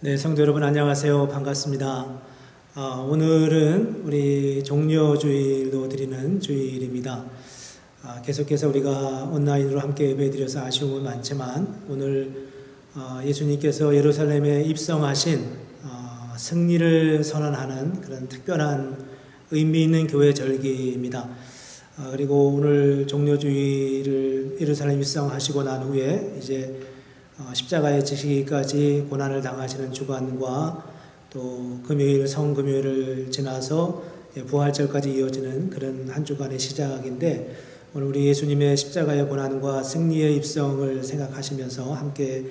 네, 성도 여러분 안녕하세요. 반갑습니다. 오늘은 우리 종료주일로 드리는 주일입니다. 계속해서 우리가 온라인으로 함께 예배드려서 아쉬움은 많지만 오늘 예수님께서 예루살렘에 입성하신 승리를 선언하는 그런 특별한 의미 있는 교회 절기입니다. 그리고 오늘 종료주일을 예루살렘 입성하시고 난 후에 이제 십자가에 지시기까지 고난을 당하시는 주간과 또 금요일, 성금요일을 지나서 부활절까지 이어지는 그런 한 주간의 시작인데, 오늘 우리 예수님의 십자가의 고난과 승리의 입성을 생각하시면서 함께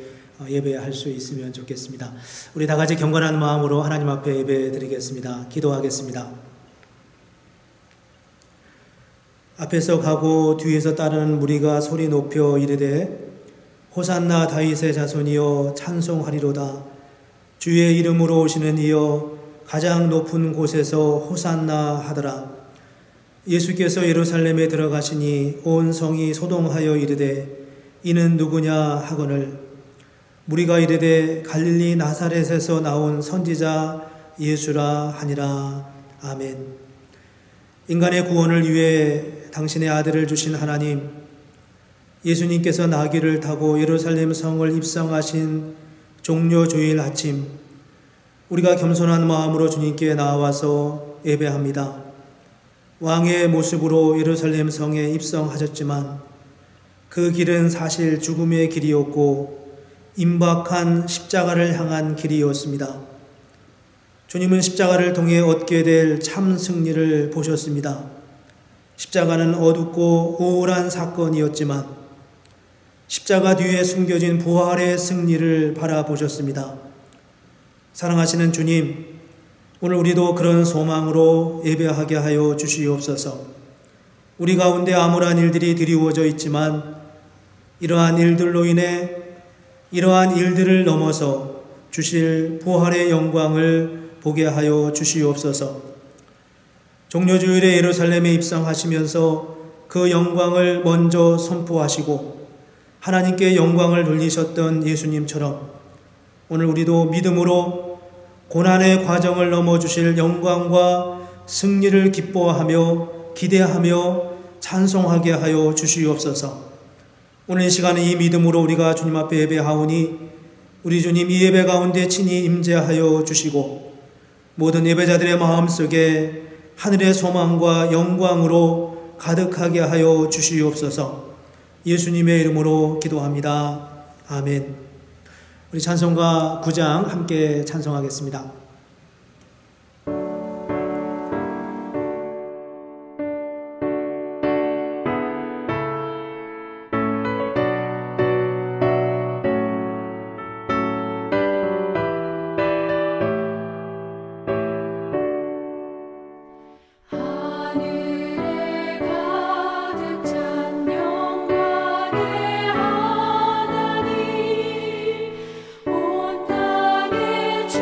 예배할 수 있으면 좋겠습니다. 우리 다 같이 경건한 마음으로 하나님 앞에 예배 드리겠습니다. 기도하겠습니다. 앞에서 가고 뒤에서 따르는 무리가 소리 높여 이르되 호산나 다윗의 자손이여 찬송하리로다. 주의 이름으로 오시는 이여 가장 높은 곳에서 호산나 하더라. 예수께서 예루살렘에 들어가시니 온 성이 소동하여 이르되 이는 누구냐 하거늘 무리가 이르되 갈릴리 나사렛에서 나온 선지자 예수라 하니라. 아멘. 인간의 구원을 위해 당신의 아들을 주신 하나님, 예수님께서 나귀를 타고 예루살렘 성을 입성하신 종료주일 아침, 우리가 겸손한 마음으로 주님께 나와서 예배합니다. 왕의 모습으로 예루살렘 성에 입성하셨지만 그 길은 사실 죽음의 길이었고 임박한 십자가를 향한 길이었습니다. 주님은 십자가를 통해 얻게 될 참 승리를 보셨습니다. 십자가는 어둡고 우울한 사건이었지만 십자가 뒤에 숨겨진 부활의 승리를 바라보셨습니다. 사랑하시는 주님, 오늘 우리도 그런 소망으로 예배하게 하여 주시옵소서. 우리 가운데 암울한 일들이 드리워져 있지만 이러한 일들로 인해 이러한 일들을 넘어서 주실 부활의 영광을 보게 하여 주시옵소서. 종료주일에 예루살렘에 입성하시면서 그 영광을 먼저 선포하시고 하나님께 영광을 돌리셨던 예수님처럼 오늘 우리도 믿음으로 고난의 과정을 넘어 주실 영광과 승리를 기뻐하며 기대하며 찬송하게 하여 주시옵소서. 오늘 이 시간에 이 믿음으로 우리가 주님 앞에 예배하오니 우리 주님 이 예배 가운데 친히 임재하여 주시고 모든 예배자들의 마음속에 하늘의 소망과 영광으로 가득하게 하여 주시옵소서. 예수님의 이름으로 기도합니다. 아멘. 우리 찬송가 9장 함께 찬송하겠습니다. 온 땅에 주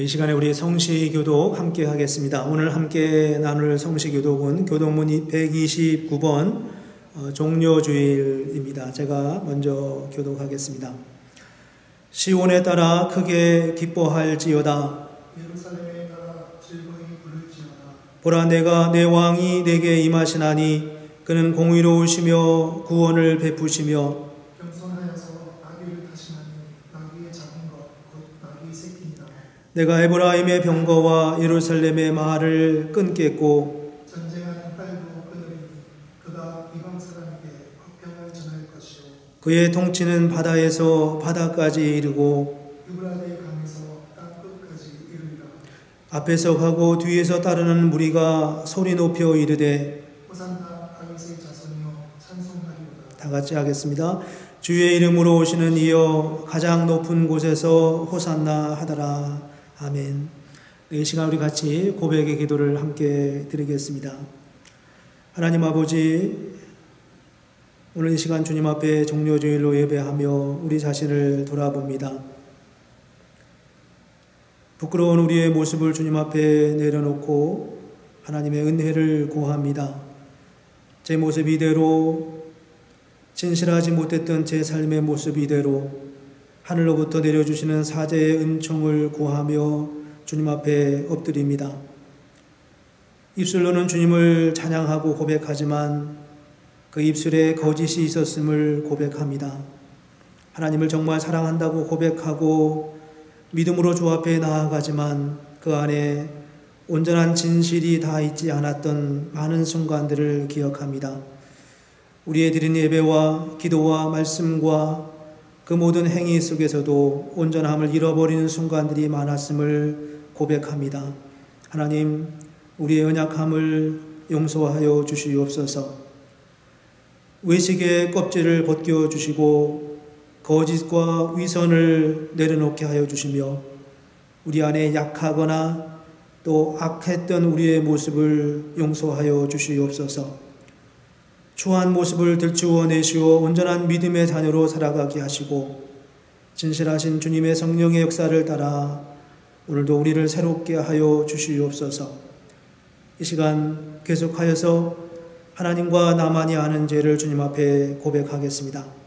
이 시간에 우리 성시교독 함께 하겠습니다. 오늘 함께 나눌 성시교독은 교독문 129번 종려주일입니다. 제가 먼저 교독하겠습니다. 시온에 따라 크게 기뻐할지어다. 예루살렘에 따라 즐거이 부를지어다. 보라, 내가 내 왕이 내게 임하시나니 그는 공의로우시며 구원을 베푸시며 겸손하여서 나귀를 타시나니 나귀의 작은 것 곧 나귀 새끼니라. 내가 에브라임의 병거와 예루살렘의 말을 끊겠고 전쟁하는 팔도 끊으리니 그가 이방 사람에게 화평을 전할 것이요 그의 통치는 바다에서 바다까지 이르고 유브라데 강에서 땅 끝까지 이르리라. 앞에서 가고 뒤에서 따르는 무리가 소리 높여 이르되 호산나 다윗의 자손이여 찬송하리로다. 다 같이 하겠습니다. 주의 이름으로 오시는 이여 가장 높은 곳에서 호산나 하더라. 아멘. 이 시간 우리 같이 고백의 기도를 함께 드리겠습니다. 하나님 아버지, 오늘 이 시간 주님 앞에 종려주일로 예배하며 우리 자신을 돌아봅니다. 부끄러운 우리의 모습을 주님 앞에 내려놓고 하나님의 은혜를 구합니다. 제 모습 이대로, 진실하지 못했던 제 삶의 모습 이대로 하늘로부터 내려주시는 사제의 은총을 구하며 주님 앞에 엎드립니다. 입술로는 주님을 찬양하고 고백하지만 그 입술에 거짓이 있었음을 고백합니다. 하나님을 정말 사랑한다고 고백하고 믿음으로 주 앞에 나아가지만 그 안에 온전한 진실이 다 있지 않았던 많은 순간들을 기억합니다. 우리의 드린 예배와 기도와 말씀과 그 모든 행위 속에서도 온전함을 잃어버리는 순간들이 많았음을 고백합니다. 하나님, 우리의 연약함을 용서하여 주시옵소서. 의식의 껍질을 벗겨주시고 거짓과 위선을 내려놓게 하여 주시며 우리 안에 약하거나 또 악했던 우리의 모습을 용서하여 주시옵소서. 추한 모습을 들추어 내시어 온전한 믿음의 자녀로 살아가게 하시고 진실하신 주님의 성령의 역사를 따라 오늘도 우리를 새롭게 하여 주시옵소서. 이 시간 계속하여서 하나님과 나만이 아는 죄를 주님 앞에 고백하겠습니다.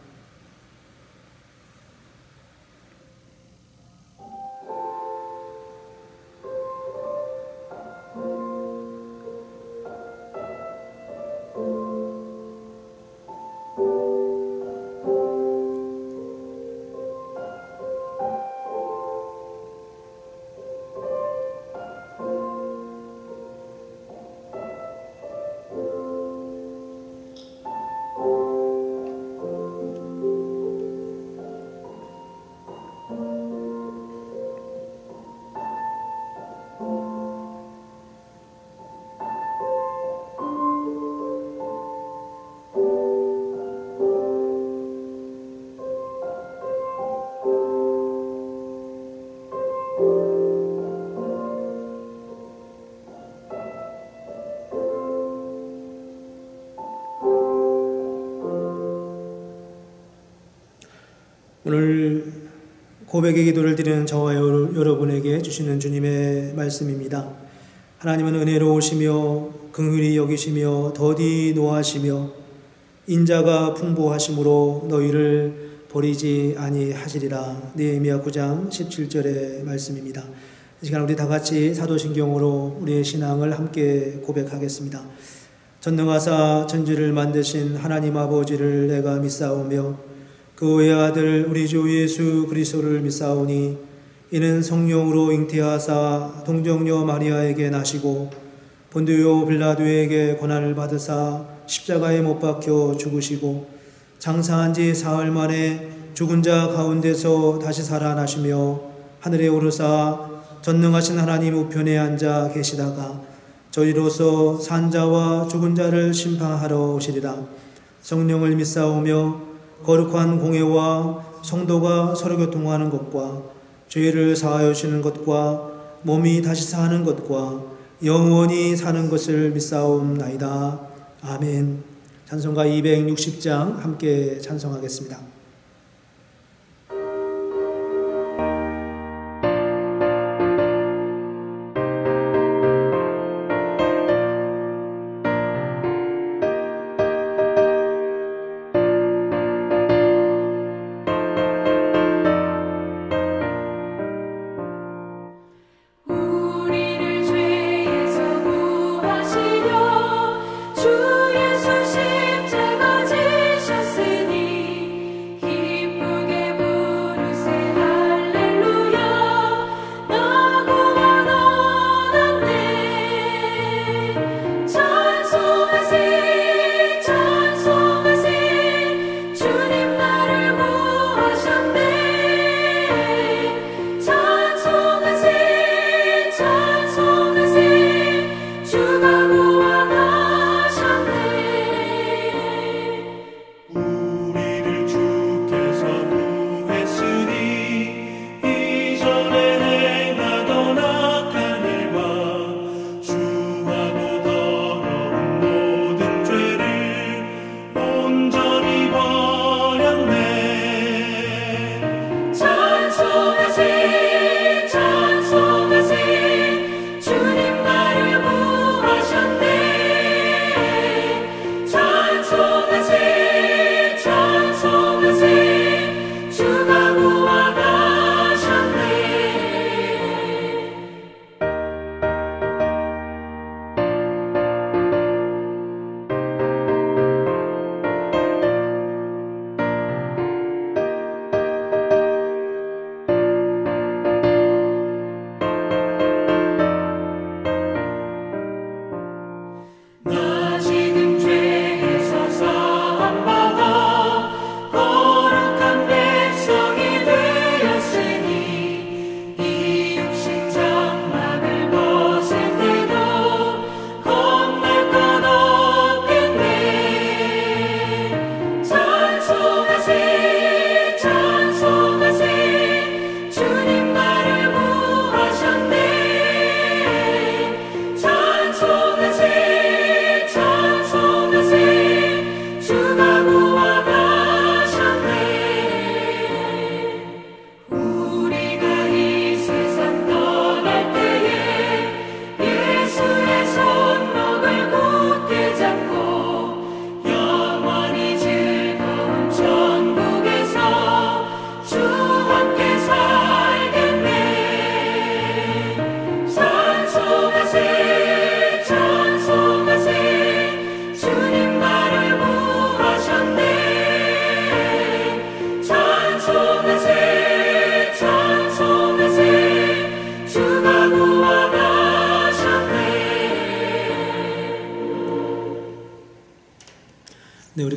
오늘 고백의 기도를 드리는 저와 여러분에게 주시는 주님의 말씀입니다. 하나님은 은혜로우시며 긍휼히 여기시며 더디 노하시며 인자가 풍부하심으로 너희를 버리지 아니하시리라. 느헤미야 9장 17절의 말씀입니다. 이 시간 우리 다 같이 사도신경으로 우리의 신앙을 함께 고백하겠습니다. 전능하사 천지를 만드신 하나님 아버지를 내가 믿사오며 그 외의 아들 우리 주 예수 그리스도를 믿사오니 이는 성령으로 잉태하사 동정녀 마리아에게 나시고 본디오 빌라도에게 고난을 받으사 십자가에 못 박혀 죽으시고 장사한 지 사흘 만에 죽은 자 가운데서 다시 살아나시며 하늘에 오르사 전능하신 하나님 우편에 앉아 계시다가 저희로서 산 자와 죽은 자를 심판하러 오시리라. 성령을 믿사오며 거룩한 공회와 성도가 서로 교통하는 것과 죄를 사하여 주시는 것과 몸이 다시 사는 것과 영원히 사는 것을 믿사옵나이다. 아멘. 찬송가 260장 함께 찬송하겠습니다.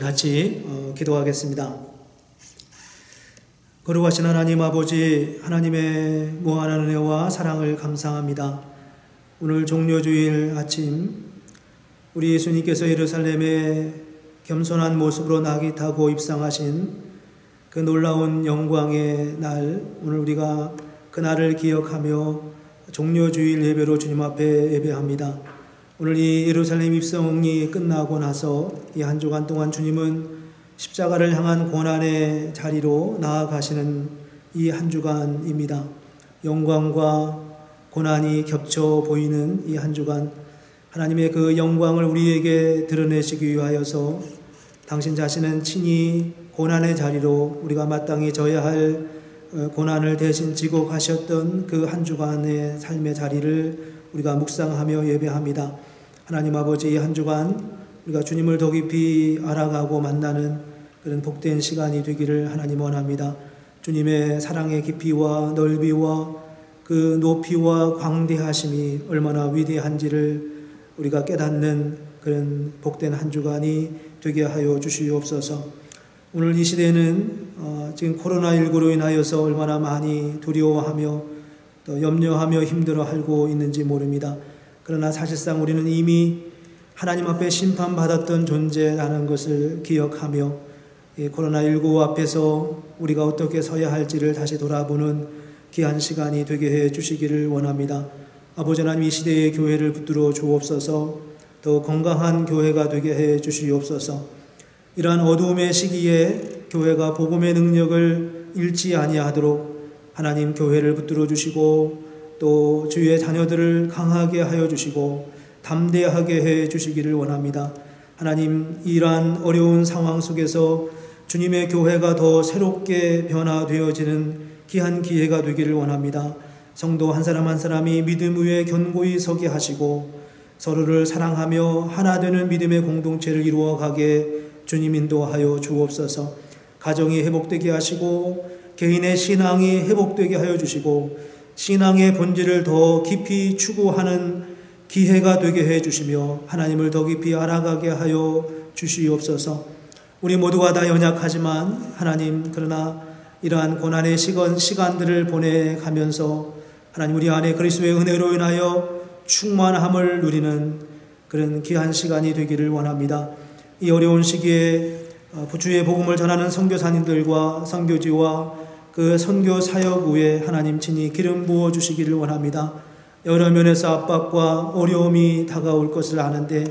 같이 기도하겠습니다. 거룩하신 하나님 아버지, 하나님의 무한한 은혜와 사랑을 감사합니다. 오늘 종료주일 아침 우리 예수님께서 예루살렘에 겸손한 모습으로 나귀 타고 입성하신 그 놀라운 영광의 날, 오늘 우리가 그 날을 기억하며 종료주일 예배로 주님 앞에 예배합니다. 오늘 이 예루살렘 입성이 끝나고 나서 이 한 주간 동안 주님은 십자가를 향한 고난의 자리로 나아가시는 이 한 주간입니다. 영광과 고난이 겹쳐 보이는 이 한 주간, 하나님의 그 영광을 우리에게 드러내시기 위하여서 당신 자신은 친히 고난의 자리로 우리가 마땅히 져야 할 고난을 대신 지고 가셨던 그 한 주간의 삶의 자리를 우리가 묵상하며 예배합니다. 하나님 아버지, 이 한 주간 우리가 주님을 더 깊이 알아가고 만나는 그런 복된 시간이 되기를 하나님 원합니다. 주님의 사랑의 깊이와 넓이와 그 높이와 광대하심이 얼마나 위대한지를 우리가 깨닫는 그런 복된 한 주간이 되게 하여 주시옵소서. 오늘 이 시대는 지금 코로나19로 인하여서 얼마나 많이 두려워하며 또 염려하며 힘들어하고 있는지 모릅니다. 그러나 사실상 우리는 이미 하나님 앞에 심판받았던 존재라는 것을 기억하며 코로나19 앞에서 우리가 어떻게 서야 할지를 다시 돌아보는 귀한 시간이 되게 해 주시기를 원합니다. 아버지 하나님, 이 시대의 교회를 붙들어 주옵소서. 더 건강한 교회가 되게 해 주시옵소서. 이러한 어두움의 시기에 교회가 복음의 능력을 잃지 아니하도록 하나님 교회를 붙들어 주시고 또 주의 자녀들을 강하게 하여 주시고 담대하게 해 주시기를 원합니다. 하나님, 이러한 어려운 상황 속에서 주님의 교회가 더 새롭게 변화되어지는 귀한 기회가 되기를 원합니다. 성도 한 사람 한 사람이 믿음 위에 견고히 서게 하시고 서로를 사랑하며 하나 되는 믿음의 공동체를 이루어가게 주님 인도하여 주옵소서. 가정이 회복되게 하시고 개인의 신앙이 회복되게 하여 주시고 신앙의 본질을 더 깊이 추구하는 기회가 되게 해 주시며 하나님을 더 깊이 알아가게 하여 주시옵소서. 우리 모두가 다 연약하지만 하나님, 그러나 이러한 고난의 시간들을 보내가면서 하나님 우리 안에 그리스도의 은혜로 인하여 충만함을 누리는 그런 귀한 시간이 되기를 원합니다. 이 어려운 시기에 주의 복음을 전하는 선교사님들과 선교지와 그 선교 사역 위에 하나님 친히 기름 부어 주시기를 원합니다. 여러 면에서 압박과 어려움이 다가올 것을 아는데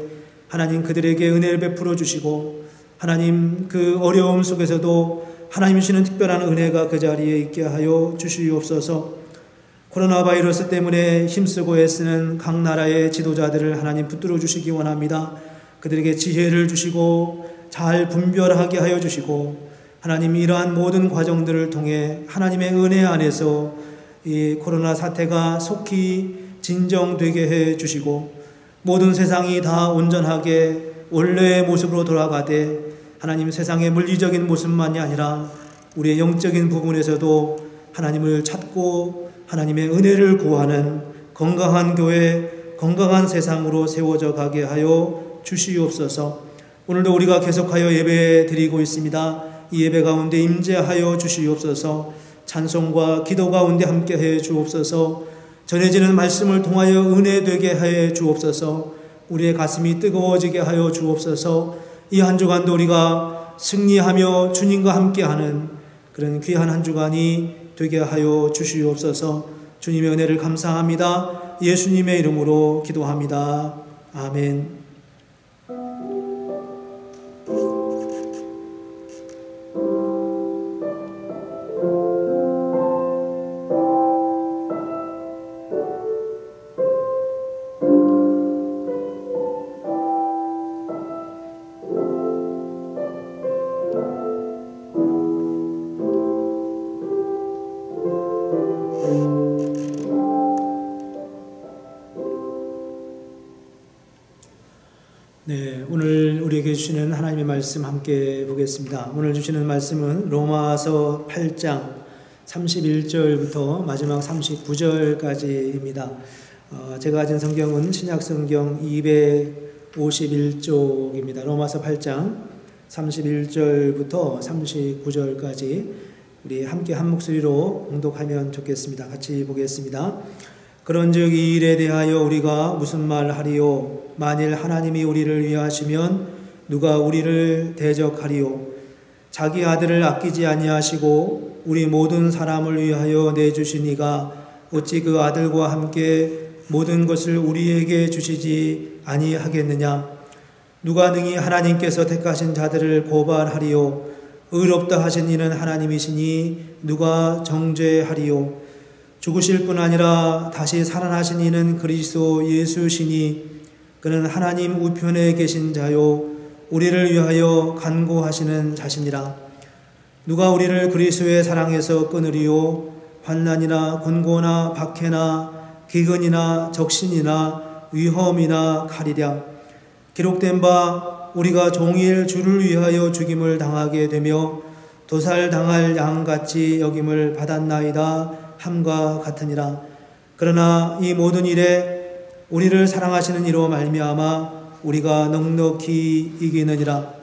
하나님 그들에게 은혜를 베풀어 주시고 하나님 그 어려움 속에서도 하나님 주시는 특별한 은혜가 그 자리에 있게 하여 주시옵소서. 코로나 바이러스 때문에 힘쓰고 애쓰는 각 나라의 지도자들을 하나님 붙들어 주시기 원합니다. 그들에게 지혜를 주시고 잘 분별하게 하여 주시고 하나님 이러한 모든 과정들을 통해 하나님의 은혜 안에서 이 코로나 사태가 속히 진정되게 해 주시고 모든 세상이 다 온전하게 원래의 모습으로 돌아가되 하나님 세상의 물리적인 모습만이 아니라 우리의 영적인 부분에서도 하나님을 찾고 하나님의 은혜를 구하는 건강한 교회, 건강한 세상으로 세워져 가게 하여 주시옵소서. 오늘도 우리가 계속하여 예배 드리고 있습니다. 이 예배 가운데 임재하여 주시옵소서. 찬송과 기도 가운데 함께해 주옵소서. 전해지는 말씀을 통하여 은혜 되게 하여 주옵소서. 우리의 가슴이 뜨거워지게 하여 주옵소서. 이 한 주간도 우리가 승리하며 주님과 함께하는 그런 귀한 한 주간이 되게 하여 주시옵소서. 주님의 은혜를 감사합니다. 예수님의 이름으로 기도합니다. 아멘. 네, 오늘 우리에게 주시는 하나님의 말씀 함께 보겠습니다. 오늘 주시는 말씀은 로마서 8장 31절부터 마지막 39절까지입니다. 제가 가진 성경은 신약성경 251쪽입니다. 로마서 8장 31절부터 39절까지 우리 함께 한 목소리로 봉독하면 좋겠습니다. 같이 보겠습니다. 그런즉 이 일에 대하여 우리가 무슨 말 하리요? 만일 하나님이 우리를 위하시면 누가 우리를 대적하리요? 자기 아들을 아끼지 아니하시고 우리 모든 사람을 위하여 내주신 이가 어찌 그 아들과 함께 모든 것을 우리에게 주시지 아니하겠느냐? 누가 능히 하나님께서 택하신 자들을 고발하리요? 의롭다 하신 이는 하나님이시니 누가 정죄하리요? 죽으실 뿐 아니라 다시 살아나신 이는 그리스도 예수시니 그는 하나님 우편에 계신 자요 우리를 위하여 간구하시는 자시니라. 누가 우리를 그리스도의 사랑에서 끊으리요? 환난이나 곤고나 박해나 기근이나 적신이나 위험이나 칼이랴. 기록된 바 우리가 종일 주를 위하여 죽임을 당하게 되며 도살당할 양같이 여김을 받았나이다 함과 같으니라. 그러나 이 모든 일에 우리를 사랑하시는 이로 말미암아 우리가 넉넉히 이기느니라.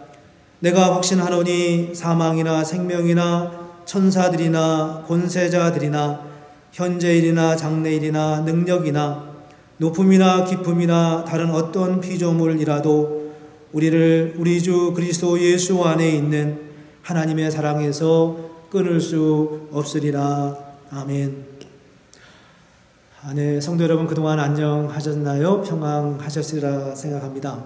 내가 확신하노니 사망이나 생명이나 천사들이나 권세자들이나 현재일이나 장래일이나 능력이나 높음이나 깊음이나 다른 어떤 피조물이라도 우리를 우리 주 그리스도 예수 안에 있는 하나님의 사랑에서 끊을 수 없으리라. 아멘. 네, 성도 여러분 그동안 안녕하셨나요? 평안하셨으리라 생각합니다.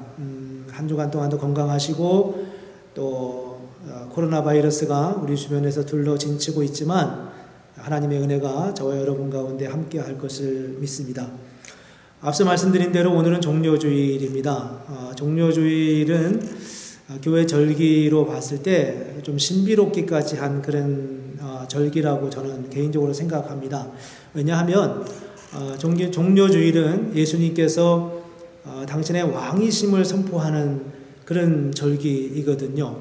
한 주간 동안도 건강하시고 또 코로나 바이러스가 우리 주변에서 둘러진치고 있지만 하나님의 은혜가 저와 여러분 가운데 함께 할 것을 믿습니다. 앞서 말씀드린 대로 오늘은 종려주일입니다. 종려주일은 교회 절기로 봤을 때 좀 신비롭기까지 한 그런 절기라고 저는 개인적으로 생각합니다. 왜냐하면 종려주일은 예수님께서 당신의 왕이심을 선포하는 그런 절기이거든요.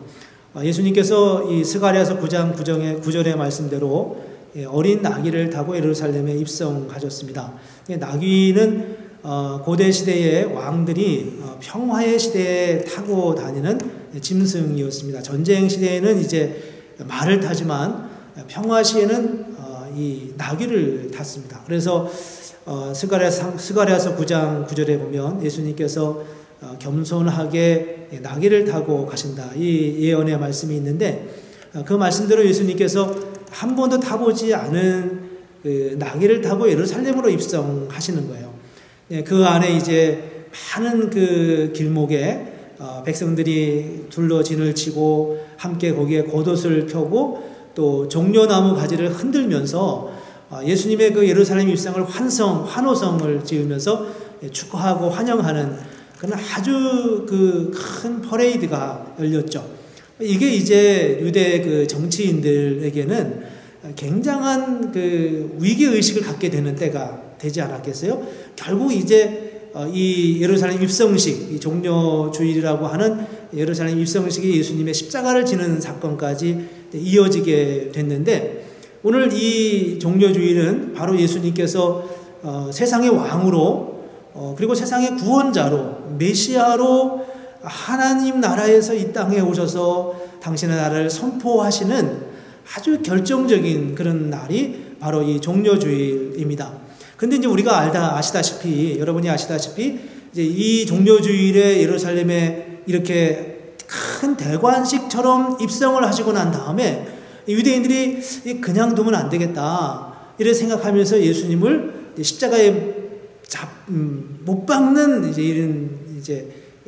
예수님께서 이 스가랴서 9장 9절의 말씀대로 어린 나귀를 타고 예루살렘에 입성하셨습니다. 나귀는 고대 시대의 왕들이 평화의 시대에 타고 다니는 짐승이었습니다. 전쟁 시대에는 이제 말을 타지만 평화 시에는 이 나귀를 탔습니다. 그래서 스가랴서 9장 9절에 보면 예수님께서 겸손하게 나귀를 타고 가신다. 이 예언의 말씀이 있는데 그 말씀대로 예수님께서 한 번도 타보지 않은 그 나귀를 타고 예루살렘으로 입성하시는 거예요. 그 안에 이제 많은 그 길목에 백성들이 둘러 진을 치고 함께 거기에 겉옷을 펴고 또 종려나무 가지를 흔들면서 예수님의 그 예루살렘 입성을 환호성을 지으면서 축하하고 환영하는 그런 아주 그 큰 퍼레이드가 열렸죠. 이게 이제 유대 그 정치인들에게는 굉장한 그 위기의식을 갖게 되는 때가 되지 않았겠어요? 결국 이제 이 예루살렘 입성식, 이 종려주일이라고 하는 예루살렘 입성식이 예수님의 십자가를 지는 사건까지 이어지게 됐는데 오늘 이 종려주일은 바로 예수님께서 세상의 왕으로 그리고 세상의 구원자로 메시아로 하나님 나라에서 이 땅에 오셔서 당신의 나라를 선포하시는 아주 결정적인 그런 날이 바로 이 종려주일입니다. 근데 이제 우리가 여러분이 아시다시피 이제 이 종려주일에 예루살렘에 이렇게 큰 대관식처럼 입성을 하시고 난 다음에 유대인들이 그냥 두면 안 되겠다 이렇게 생각하면서 예수님을 십자가에 못 박는 이런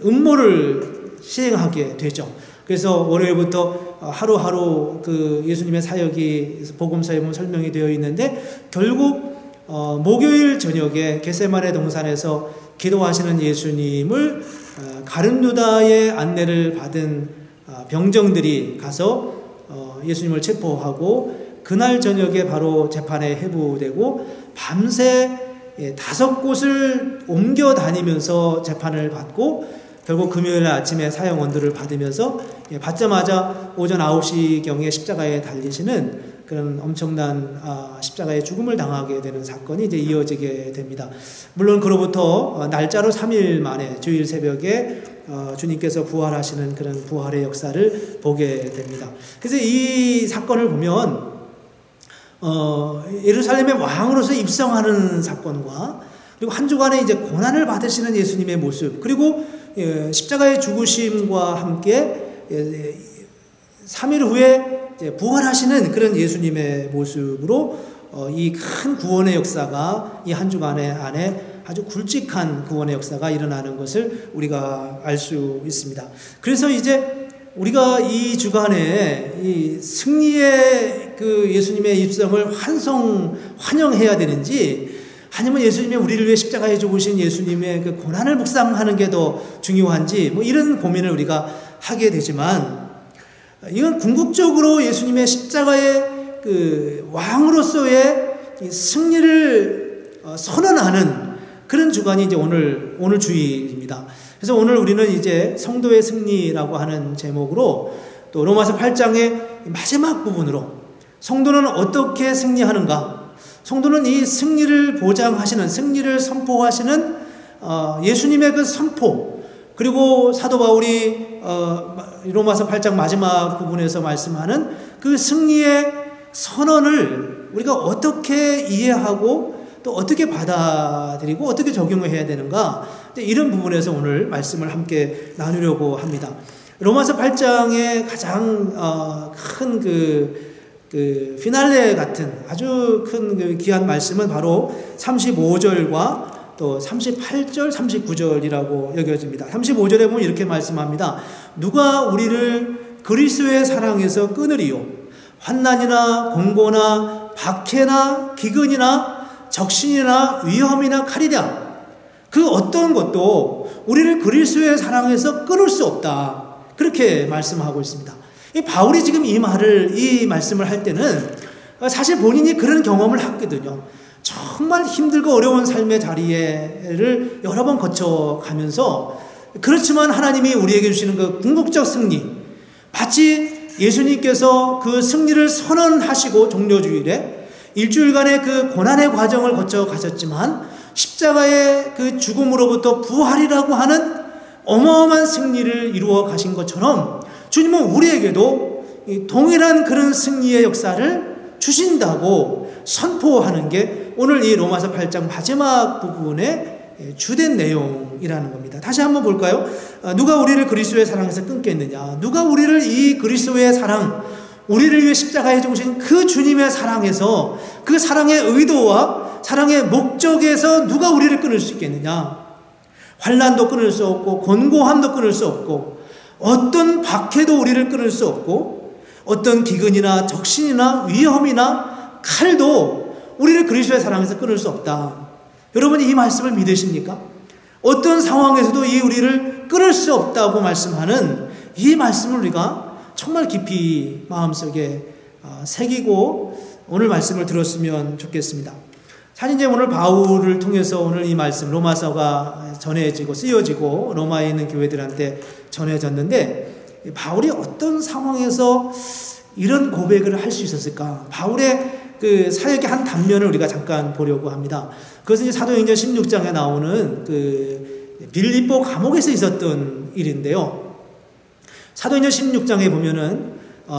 음모를 시행하게 되죠. 그래서 월요일부터 하루하루 그 예수님의 사역이 복음서에 보면 설명이 되어 있는데 결국 목요일 저녁에 겟세마네 동산에서 기도하시는 예수님을 가룟 유다의 안내를 받은 병정들이 가서 예수님을 체포하고 그날 저녁에 바로 재판에 회부되고 밤새 5곳을 옮겨 다니면서 재판을 받고 결국 금요일 아침에 사형 언도를 받으면서 받자마자 오전 9시경에 십자가에 달리시는 그런 엄청난 십자가의 죽음을 당하게 되는 사건이 이제 이어지게 됩니다. 물론 그로부터 날짜로 3일 만에 주일 새벽에 주님께서 부활하시는 그런 부활의 역사를 보게 됩니다. 그래서 이 사건을 보면 예루살렘의 왕으로서 입성하는 사건과 그리고 한 주간의 이제 고난을 받으시는 예수님의 모습, 그리고 십자가의 죽으심과 함께 3일 후에 이제 부활하시는 그런 예수님의 모습으로 이 큰 구원의 역사가 이 한 주간 안에 아주 굵직한 구원의 역사가 일어나는 것을 우리가 알 수 있습니다. 그래서 이제 우리가 이 주간에 이 승리의 그 예수님의 입성을 환영해야 되는지, 아니면 예수님의 우리를 위해 십자가에 죽으신 예수님의 그 고난을 묵상하는 게 더 중요한지, 뭐 이런 고민을 우리가 하게 되지만, 이건 궁극적으로 예수님의 십자가의 그 왕으로서의 승리를 선언하는 그런 주간이 이제 오늘 주일입니다. 그래서 오늘 우리는 이제 성도의 승리라고 하는 제목으로 또 로마서 8장의 마지막 부분으로 성도는 어떻게 승리하는가, 성도는 이 승리를 보장하시는, 승리를 선포하시는 예수님의 그 선포, 그리고 사도 바울이 로마서 8장 마지막 부분에서 말씀하는 그 승리의 선언을 우리가 어떻게 이해하고 또 어떻게 받아들이고 어떻게 적용을 해야 되는가, 이런 부분에서 오늘 말씀을 함께 나누려고 합니다. 로마서 8장의 가장 큰 그 피날레 같은 아주 큰 그 귀한 말씀은 바로 35절과 또 38절, 39절이라고 여겨집니다. 35절에 보면 이렇게 말씀합니다. 누가 우리를 그리스도의 사랑에서 끊으리요? 환난이나 공고나 박해나 기근이나 적신이나 위험이나 칼이랴. 그 어떤 것도 우리를 그리스도의 사랑에서 끊을 수 없다. 그렇게 말씀하고 있습니다. 이 바울이 지금 이 말씀을 할 때는 사실 본인이 그런 경험을 했거든요. 정말 힘들고 어려운 삶의 자리를 여러 번 거쳐가면서, 그렇지만 하나님이 우리에게 주시는 그 궁극적 승리, 마치 예수님께서 그 승리를 선언하시고 종료주일에 일주일간의 그 고난의 과정을 거쳐 가셨지만 십자가의 그 죽음으로부터 부활이라고 하는 어마어마한 승리를 이루어 가신 것처럼 주님은 우리에게도 동일한 그런 승리의 역사를 주신다고 선포하는 게 오늘 이 로마서 8장 마지막 부분의 주된 내용이라는 겁니다. 다시 한번 볼까요? 누가 우리를 그리스도의 사랑에서 끊겠느냐? 누가 우리를 이 그리스도의 사랑, 우리를 위해 십자가에 죽으신 그 주님의 사랑에서, 그 사랑의 의도와 사랑의 목적에서 누가 우리를 끊을 수 있겠느냐? 환난도 끊을 수 없고 곤고함도 끊을 수 없고 어떤 박해도 우리를 끊을 수 없고 어떤 기근이나 적신이나 위험이나 칼도 우리를 그리스도의 사랑에서 끊을 수 없다. 여러분이 이 말씀을 믿으십니까? 어떤 상황에서도 이 우리를 끊을 수 없다고 말씀하는 이 말씀을 우리가 정말 깊이 마음속에 새기고 오늘 말씀을 들었으면 좋겠습니다. 사실 이제 오늘 바울을 통해서 오늘 이 말씀 로마서가 전해지고 쓰여지고 로마에 있는 교회들한테 전해졌는데, 바울이 어떤 상황에서 이런 고백을 할 수 있었을까? 바울의 그 사역의 한 단면을 우리가 잠깐 보려고 합니다. 그것은 이제 사도행전 16장에 나오는 그 빌립보 감옥에서 있었던 일인데요. 사도행전 16장에 보면은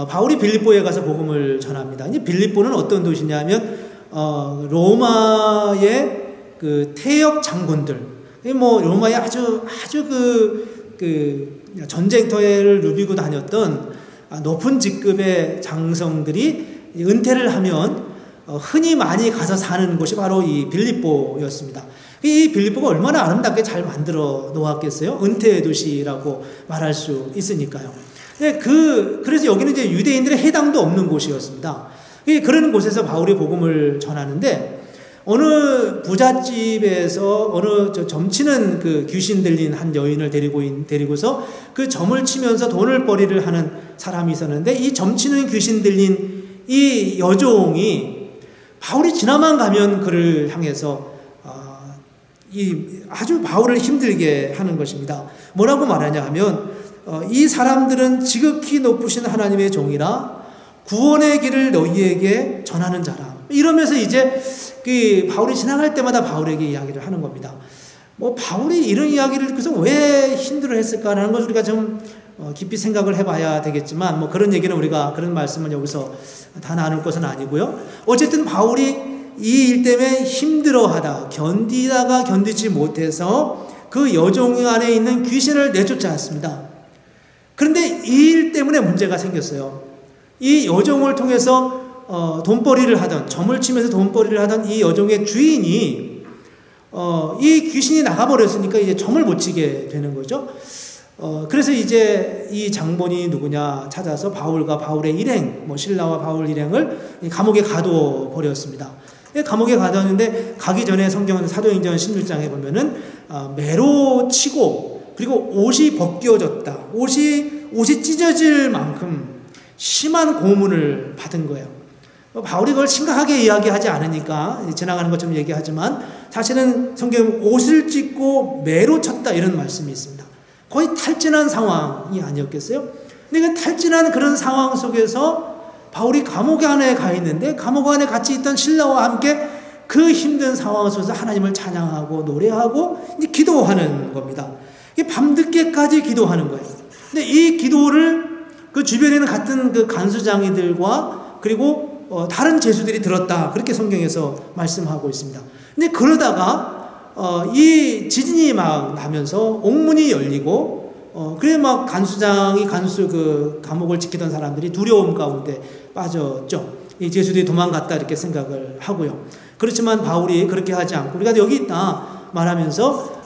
바울이 빌립보에 가서 복음을 전합니다. 이제 빌립보는 어떤 도시냐면 로마의 그 태역 장군들, 뭐 로마의 아주 그 전쟁터를 누비고 다녔던 높은 직급의 장성들이 은퇴를 하면 흔히 많이 가서 사는 곳이 바로 이 빌립보였습니다. 이 빌립보가 얼마나 아름답게 잘 만들어 놓았겠어요? 은퇴 도시라고 말할 수 있으니까요. 그래서 여기는 이제 유대인들의 해당도 없는 곳이었습니다. 그런 곳에서 바울이 복음을 전하는데, 어느 부잣집에서 어느 점치는 그 귀신 들린 한 여인을 데리고서 그 점을 치면서 돈을 벌이를 하는 사람이 있었는데, 이 점치는 귀신 들린 이 여종이 바울이 지나만 가면 그를 향해서 아주 바울을 힘들게 하는 것입니다. 뭐라고 말하냐 하면 이 사람들은 지극히 높으신 하나님의 종이라 구원의 길을 너희에게 전하는 자라. 이러면서 이제 그 바울이 지나갈 때마다 바울에게 이야기를 하는 겁니다. 뭐 바울이 이런 이야기를 듣고서 왜 힘들어 했을까라는 것을 우리가 좀 깊이 생각을 해봐야 되겠지만, 뭐 그런 얘기는 우리가, 그런 말씀은 여기서 다 나눌 것은 아니고요. 어쨌든 바울이 이 일 때문에 힘들어하다, 견디다가 견디지 못해서 그 여종 안에 있는 귀신을 내쫓아왔습니다. 그런데 이 일 때문에 문제가 생겼어요. 이 여종을 통해서 돈벌이를 하던, 점을 치면서 돈벌이를 하던 이 여종의 주인이 이 귀신이 나가버렸으니까 이제 점을 못 치게 되는 거죠. 그래서 이제 이 장본이 누구냐 찾아서 바울과 바울의 일행, 뭐 신라와 바울 일행을 감옥에 가둬버렸습니다. 감옥에 가뒀는데, 가기 전에 성경은 사도행전 16장에 보면은 매로 치고, 그리고 옷이 벗겨졌다, 옷이 찢어질 만큼 심한 고문을 받은 거예요. 바울이 그걸 심각하게 이야기하지 않으니까 지나가는 것처럼 얘기하지만, 사실은 성경은 옷을 찢고 매로 쳤다 이런 말씀이 있습니다. 거의 탈진한 상황이 아니었겠어요? 근데 그 탈진한 그런 상황 속에서 바울이 감옥 안에 가 있는데, 감옥 안에 같이 있던 신라와 함께 그 힘든 상황 속에서 하나님을 찬양하고 노래하고 이제 기도하는 겁니다. 밤늦게까지 기도하는 거예요. 근데 이 기도를 그 주변에 있는 같은 그 간수장이들과 그리고 다른 제수들이 들었다, 그렇게 성경에서 말씀하고 있습니다. 근데 그러다가 이 지진이 막 나면서 옥문이 열리고, 그래 막 간수장이 그 감옥을 지키던 사람들이 두려움 가운데 빠졌죠. 이 제수들이 도망갔다 이렇게 생각을 하고요. 그렇지만 바울이 그렇게 하지 않고, 우리가 여기 있다 말하면서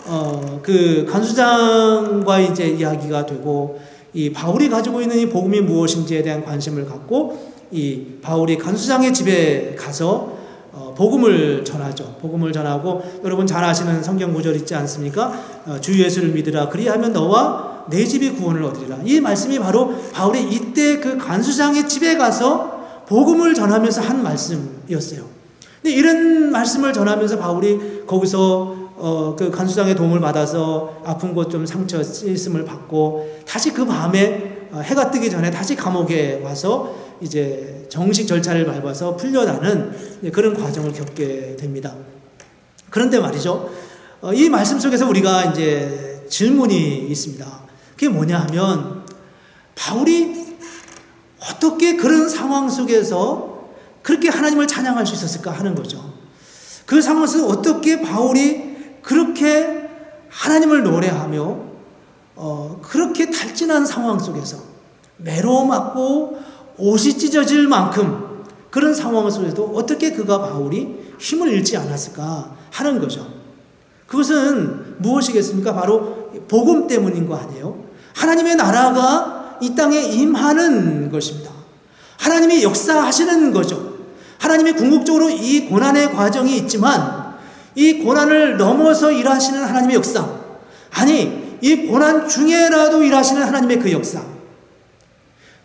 그 간수장과 이제 이야기가 되고, 이 바울이 가지고 있는 이 복음이 무엇인지에 대한 관심을 갖고 이 바울이 간수장의 집에 가서 복음을 전하죠. 복음을 전하고, 여러분 잘 아시는 성경 구절 있지 않습니까? 주 예수를 믿으라, 그리하면 너와 내 집이 구원을 얻으리라. 이 말씀이 바로 바울이 이때 그 간수장의 집에 가서 복음을 전하면서 한 말씀이었어요. 근데 이런 말씀을 전하면서 바울이 거기서 그 간수장의 도움을 받아서 아픈 곳 좀 상처 씻음을 받고, 다시 그 밤에 해가 뜨기 전에 다시 감옥에 와서 이제 정식 절차를 밟아서 풀려나는 그런 과정을 겪게 됩니다. 그런데 말이죠, 이 말씀 속에서 우리가 이제 질문이 있습니다. 그게 뭐냐 하면, 바울이 어떻게 그런 상황 속에서 그렇게 하나님을 찬양할 수 있었을까 하는 거죠. 그 상황에서 어떻게 바울이 그렇게 하나님을 노래하며 그렇게 탈진한 상황 속에서 매로 맞고 옷이 찢어질 만큼 그런 상황 속에서도 어떻게 바울이 힘을 잃지 않았을까 하는 거죠. 그것은 무엇이겠습니까? 바로 복음 때문인 거 아니에요? 하나님의 나라가 이 땅에 임하는 것입니다. 하나님이 역사하시는 거죠. 하나님이 궁극적으로 이 고난의 과정이 있지만, 이 고난을 넘어서 일하시는 하나님의 역사, 아니 이 고난 중에라도 일하시는 하나님의 그 역사.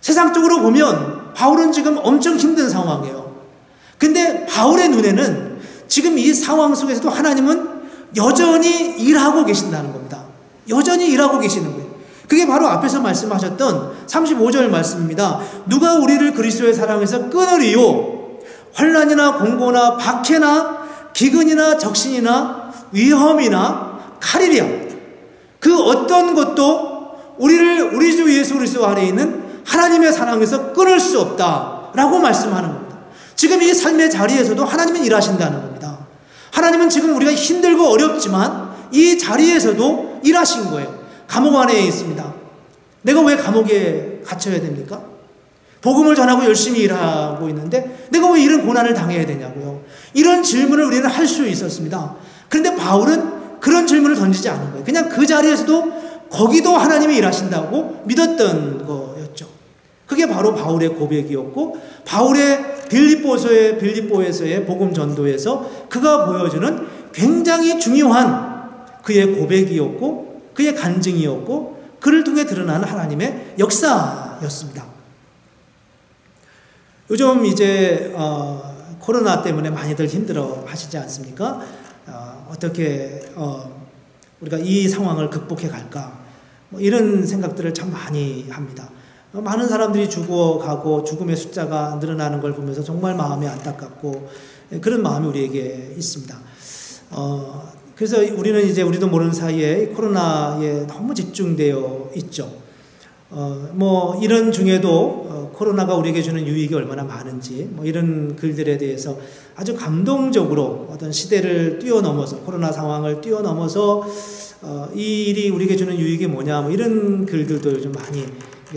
세상적으로 보면 바울은 지금 엄청 힘든 상황이에요. 근데 바울의 눈에는 지금 이 상황 속에서도 하나님은 여전히 일하고 계신다는 겁니다. 여전히 일하고 계시는 거예요. 그게 바로 앞에서 말씀하셨던 35절 말씀입니다. 누가 우리를 그리스도의 사랑에서 끊으리요? 환난이나 공고나 박해나 기근이나 적신이나 위험이나 칼이랴. 그 어떤 것도 우리를 우리 주 예수 그리스도 안에 있는 하나님의 사랑에서 끊을 수 없다라고 말씀하는 겁니다. 지금 이 삶의 자리에서도 하나님은 일하신다는 겁니다. 하나님은 지금 우리가 힘들고 어렵지만 이 자리에서도 일하신 거예요. 감옥 안에 있습니다. 내가 왜 감옥에 갇혀야 됩니까? 복음을 전하고 열심히 일하고 있는데 내가 왜 이런 고난을 당해야 되냐고요. 이런 질문을 우리는 할 수 있었습니다. 그런데 바울은 그런 질문을 던지지 않은 거예요. 그냥 그 자리에서도 거기도 하나님이 일하신다고 믿었던 거였죠. 그게 바로 바울의 고백이었고, 바울의 빌립보에서의 복음 전도에서 그가 보여주는 굉장히 중요한 그의 고백이었고, 그의 간증이었고, 그를 통해 드러나는 하나님의 역사였습니다. 요즘 이제 코로나 때문에 많이들 힘들어 하시지 않습니까? 어떻게 우리가 이 상황을 극복해 갈까? 뭐 이런 생각들을 참 많이 합니다. 많은 사람들이 죽어가고 죽음의 숫자가 늘어나는 걸 보면서 정말 마음이 안타깝고 그런 마음이 우리에게 있습니다. 그래서 우리도 모르는 사이에 코로나에 너무 집중되어 있죠. 이런 중에도 코로나가 우리에게 주는 유익이 얼마나 많은지 이런 글들에 대해서 아주 감동적으로 어떤 시대를 뛰어넘어서 코로나 상황을 뛰어넘어서 이 일이 우리에게 주는 유익이 뭐냐 이런 글들도 요즘 많이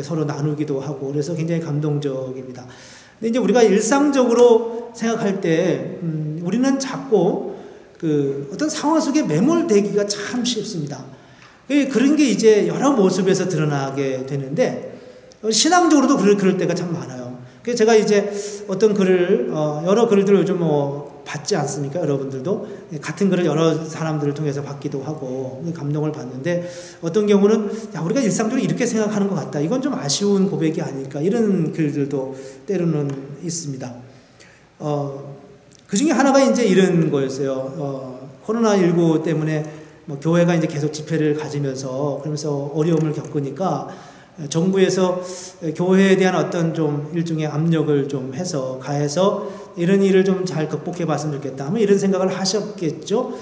서로 나누기도 하고 그래서 굉장히 감동적입니다. 근데 이제 우리가 일상적으로 생각할 때 우리는 자꾸 어떤 상황 속에 매몰되기가 참 쉽습니다. 그런 게 이제 여러 모습에서 드러나게 되는데 신앙적으로도 그럴 때가 참 많아요. 그래서 제가 이제 어떤 글을 여러 글들을 요즘 받지 않습니까? 여러분들도 같은 글을 여러 사람들을 통해서 받기도 하고 감동을 받는데 어떤 경우는 우리가 일상적으로 이렇게 생각하는 것 같다. 이건 좀 아쉬운 고백이 아닐까 이런 글들도 때로는 있습니다. 그 중에 하나가 이제 이런 거였어요. 코로나19 때문에 교회가 이제 계속 집회를 가지면서 그러면서 어려움을 겪으니까 정부에서 교회에 대한 어떤 좀 일종의 압력을 좀 가해서 이런 일을 좀 잘 극복해 봤으면 좋겠다 하면 이런 생각을 하셨겠죠.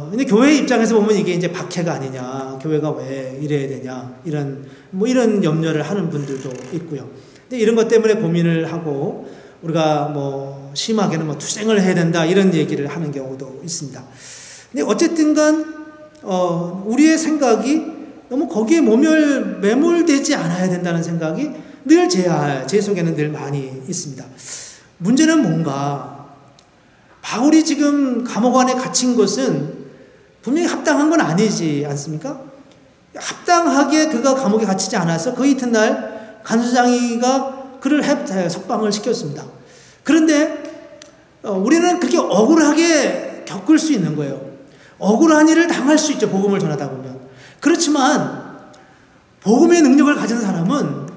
근데 교회 입장에서 보면 이게 이제 박해가 아니냐, 교회가 왜 이래야 되냐, 이런 염려를 하는 분들도 있고요. 근데 이런 것 때문에 고민을 하고 우리가 심하게는 투쟁을 해야 된다 이런 얘기를 하는 경우도 있습니다. 근데 어쨌든 간 우리의 생각이 너무 거기에 매몰되지 않아야 된다는 생각이 늘 제 속에는 늘 많이 있습니다. 문제는 뭔가 바울이 지금 감옥 안에 갇힌 것은 분명히 합당한 건 아니지 않습니까? 합당하게 그가 감옥에 갇히지 않아서 그 이튿날 간수장이가 그를 석방을 시켰습니다. 그런데 우리는 그렇게 억울하게 겪을 수 있는 거예요. 억울한 일을 당할 수 있죠. 복음을 전하다 보면. 그렇지만 복음의 능력을 가진 사람은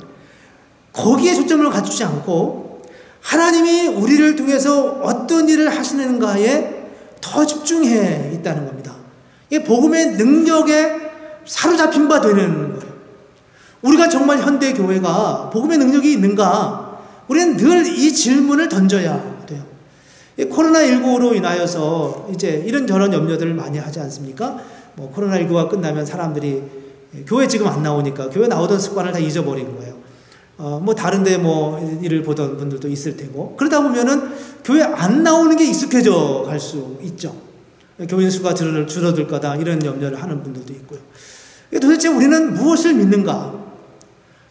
거기에 초점을 갖추지 않고 하나님이 우리를 통해서 어떤 일을 하시는가에 더 집중해 있다는 겁니다. 이게 복음의 능력에 사로잡힌 바 되는 거예요. 우리가 정말 현대 교회가 복음의 능력이 있는가? 우리는 늘 이 질문을 던져야 돼요. 코로나19로 인하여서 이제 이런저런 염려들을 많이 하지 않습니까? 코로나19가 끝나면 사람들이 교회 지금 안 나오니까 교회 나오던 습관을 다 잊어버린 거예요. 다른데 일을 보던 분들도 있을 테고 그러다 보면은 교회 안 나오는 게 익숙해져 갈 수 있죠. 교인 수가 줄어들 거다 이런 염려를 하는 분들도 있고요. 도대체 우리는 무엇을 믿는가?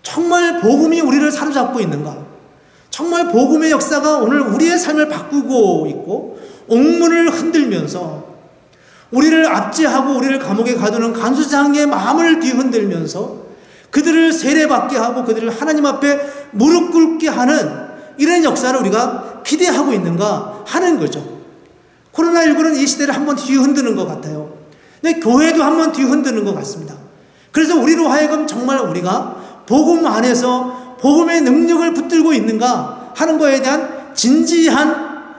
정말 복음이 우리를 사로잡고 있는가? 정말 복음의 역사가 오늘 우리의 삶을 바꾸고 있고 옥문을 흔들면서 우리를 압제하고 우리를 감옥에 가두는 간수장의 마음을 뒤흔들면서 그들을 세례받게 하고 그들을 하나님 앞에 무릎 꿇게 하는 이런 역사를 우리가 기대하고 있는가 하는 거죠. 코로나19는 이 시대를 한번 뒤흔드는 것 같아요. 근데 교회도 한번 뒤흔드는 것 같습니다. 그래서 우리로 하여금 정말 우리가 복음 안에서 복음의 능력을 붙들고 있는가 하는 거에 대한 진지한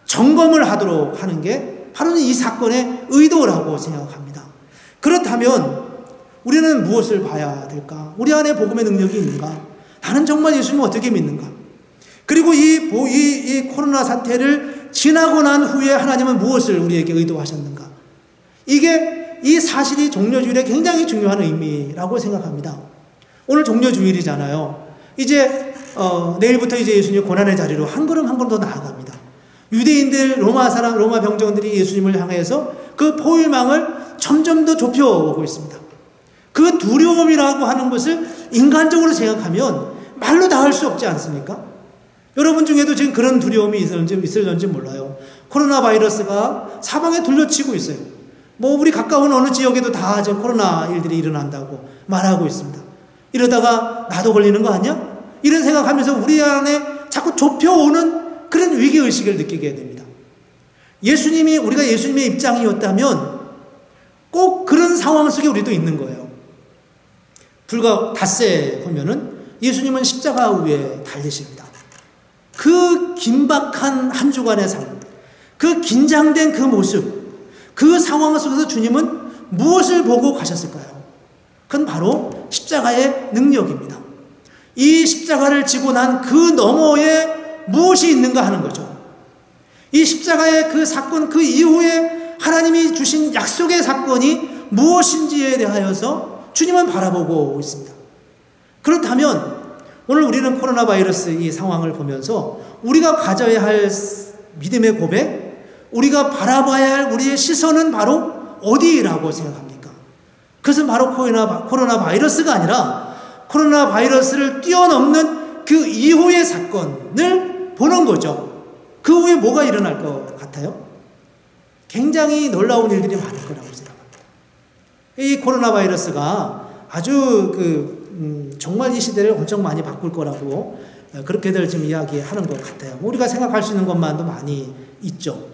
점검을 하도록 하는 게 바로 이 사건의 의도라고 생각합니다. 그렇다면 우리는 무엇을 봐야 될까? 우리 안에 복음의 능력이 있는가? 나는 정말 예수님을 어떻게 믿는가? 그리고 이 코로나 사태를 지나고 난 후에 하나님은 무엇을 우리에게 의도하셨는가? 이 사실이 종려주일에 굉장히 중요한 의미라고 생각합니다. 오늘 종려주일이잖아요. 이제 내일부터 이제 예수님 고난의 자리로 한 걸음 한 걸음 더 나아갑니다. 유대인들, 로마 병정들이 예수님을 향해서 그 포위망을 점점 더 좁혀오고 있습니다. 그 두려움이라고 하는 것을 인간적으로 생각하면 말로 다 할 수 없지 않습니까? 여러분 중에도 지금 그런 두려움이 있을런지 몰라요. 코로나 바이러스가 사방에 둘러치고 있어요. 우리 가까운 어느 지역에도 다 지금 코로나 일들이 일어난다고 말하고 있습니다. 이러다가 나도 걸리는 거 아니야? 이런 생각하면서 우리 안에 자꾸 좁혀오는 그런 위기의식을 느끼게 됩니다. 우리가 예수님의 입장이었다면 꼭 그런 상황 속에 우리도 있는 거예요. 불과 닷새 보면은 예수님은 십자가 위에 달리십니다. 그 긴박한 한 주간의 삶, 그 긴장된 그 모습, 그 상황 속에서 주님은 무엇을 보고 가셨을까요? 그건 바로 십자가의 능력입니다. 이 십자가를 지고 난 그 너머에 무엇이 있는가 하는 거죠. 이 십자가의 그 사건 그 이후에 하나님이 주신 약속의 사건이 무엇인지에 대하여서 주님은 바라보고 있습니다. 그렇다면 오늘 우리는 코로나 바이러스 이 상황을 보면서 우리가 가져야 할 믿음의 고백, 우리가 바라봐야 할 우리의 시선은 바로 어디라고 생각합니까? 그것은 바로 코로나 바이러스가 아니라 코로나 바이러스를 뛰어넘는 그 이후의 사건을 보는 거죠. 그 후에 뭐가 일어날 것 같아요? 굉장히 놀라운 일들이 많을 거라고 생각합니다. 이 코로나 바이러스가 아주 정말 이 시대를 엄청 많이 바꿀 거라고 그렇게들 지금 이야기하는 것 같아요. 우리가 생각할 수 있는 것만도 많이 있죠.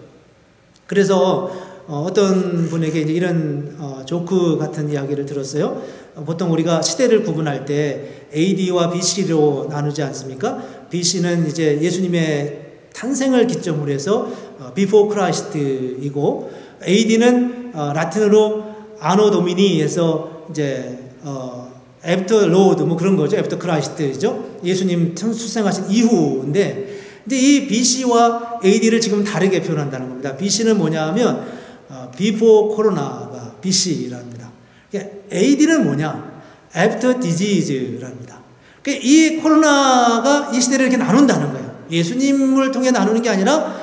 그래서 어떤 분에게 이제 이런 조크 같은 이야기를 들었어요. 보통 우리가 시대를 구분할 때 AD와 BC로 나누지 않습니까? BC는 이제 예수님의 탄생을 기점으로 해서 Before Christ이고, AD는 라틴어로 아노 도미니에서 이제 After Lord 뭐 그런 거죠. After Christ죠. 예수님 출생하신 이후인데, 이제 이 BC와 AD를 지금 다르게 표현한다는 겁니다. BC는 뭐냐 하면 Before Corona가 BC랍니다. AD는 뭐냐? After Disease랍니다. 이 코로나가 이 시대를 이렇게 나눈다는 거예요. 예수님을 통해 나누는 게 아니라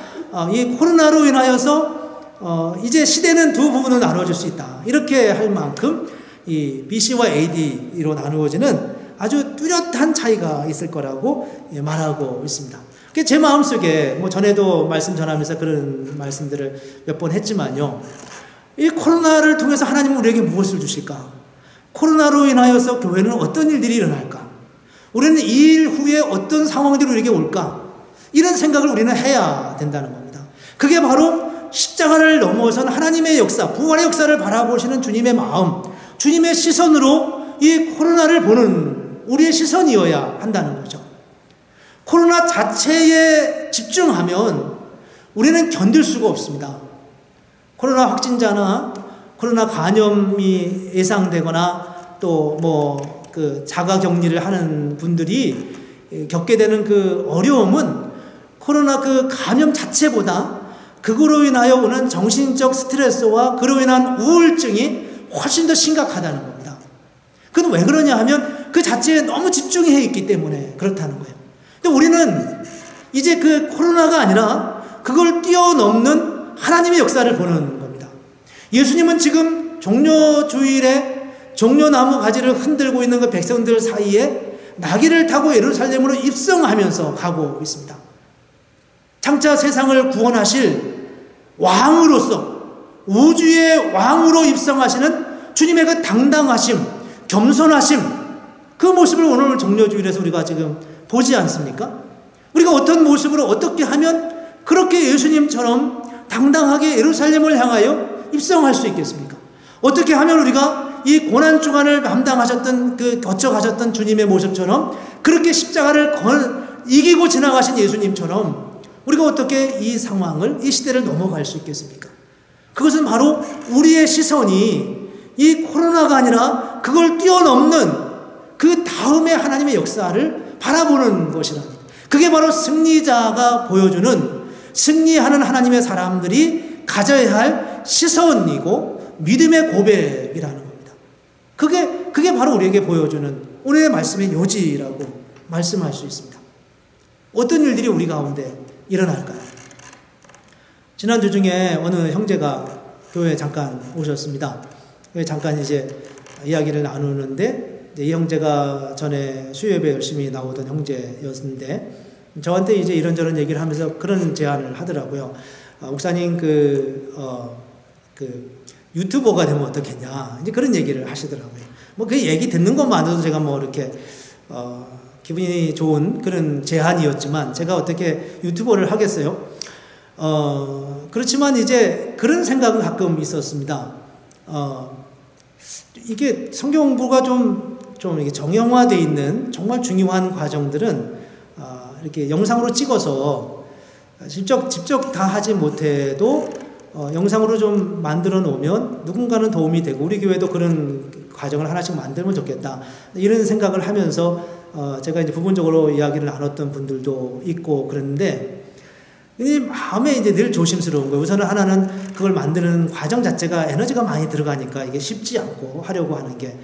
이 코로나로 인하여서 이제 시대는 두 부분으로 나눠질 수 있다. 이렇게 할 만큼 이 BC와 AD로 나누어지는 아주 뚜렷한 차이가 있을 거라고 말하고 있습니다. 제 마음속에 뭐 전에도 말씀 전하면서 그런 말씀들을 몇 번 했지만요. 이 코로나를 통해서 하나님은 우리에게 무엇을 주실까? 코로나로 인하여서 교회는 어떤 일들이 일어날까? 우리는 이 일 후에 어떤 상황들이 우리에게 올까? 이런 생각을 우리는 해야 된다는 겁니다. 그게 바로 십자가를 넘어선 하나님의 역사, 부활의 역사를 바라보시는 주님의 마음, 주님의 시선으로 이 코로나를 보는 우리의 시선이어야 한다는 거죠. 코로나 자체에 집중하면 우리는 견딜 수가 없습니다. 코로나 확진자나 코로나 감염이 예상되거나 또 뭐 그 자가 격리를 하는 분들이 겪게 되는 그 어려움은 코로나 그 감염 자체보다 그거로 인하여 오는 정신적 스트레스와 그로 인한 우울증이 훨씬 더 심각하다는 겁니다. 그건 왜 그러냐 하면 그 자체에 너무 집중해 있기 때문에 그렇다는 거예요. 근데 우리는 이제 그 코로나가 아니라 그걸 뛰어넘는 하나님의 역사를 보는 겁니다. 예수님은 지금 종려주일에 종려나무 가지를 흔들고 있는 그 백성들 사이에 나귀를 타고 예루살렘으로 입성하면서 가고 있습니다. 장차 세상을 구원하실 왕으로서 우주의 왕으로 입성하시는 주님의 그 당당하심, 겸손하심, 그 모습을 오늘 종려주일에서 우리가 지금 보지 않습니까? 우리가 어떤 모습으로 어떻게 하면 그렇게 예수님처럼 당당하게 예루살렘을 향하여 입성할 수 있겠습니까? 어떻게 하면 우리가 이 고난주간을 감당하셨던 거쳐가셨던 주님의 모습처럼 그렇게 십자가를 이기고 지나가신 예수님처럼 우리가 어떻게 이 상황을, 이 시대를 넘어갈 수 있겠습니까? 그것은 바로 우리의 시선이 이 코로나가 아니라 그걸 뛰어넘는 그 다음에 하나님의 역사를 바라보는 것이랍니다. 그게 바로 승리자가 보여주는, 승리하는 하나님의 사람들이 가져야 할 시선이고 믿음의 고백이라는 겁니다. 그게 바로 우리에게 보여주는 오늘의 말씀의 요지라고 말씀할 수 있습니다. 어떤 일들이 우리 가운데 일어날까요? 지난주 중에 어느 형제가 교회에 잠깐 오셨습니다. 잠깐 이제 이야기를 나누는데, 이 형제가 전에 수요예배 열심히 나오던 형제였는데, 저한테 이제 이런저런 얘기를 하면서 그런 제안을 하더라고요. 목사님, 유튜버가 되면 어떻겠냐, 이제 그런 얘기를 하시더라고요. 뭐 그 얘기 듣는 것만으로도 제가 뭐 이렇게, 기분이 좋은 그런 제안이었지만, 제가 어떻게 유튜버를 하겠어요? 그렇지만 이제 그런 생각은 가끔 있었습니다. 이게 성경 공부가 좀 이게 정형화되어 있는 정말 중요한 과정들은 이렇게 영상으로 찍어서 직접 다 하지 못해도 영상으로 좀 만들어 놓으면 누군가는 도움이 되고, 우리 교회도 그런 과정을 하나씩 만들면 좋겠다, 이런 생각을 하면서 제가 이제 부분적으로 이야기를 나눴던 분들도 있고 그랬는데, 이 마음에 이제 늘 조심스러운 거예요. 우선은 하나는 그걸 만드는 과정 자체가 에너지가 많이 들어가니까 이게 쉽지 않고 하려고 하는 게.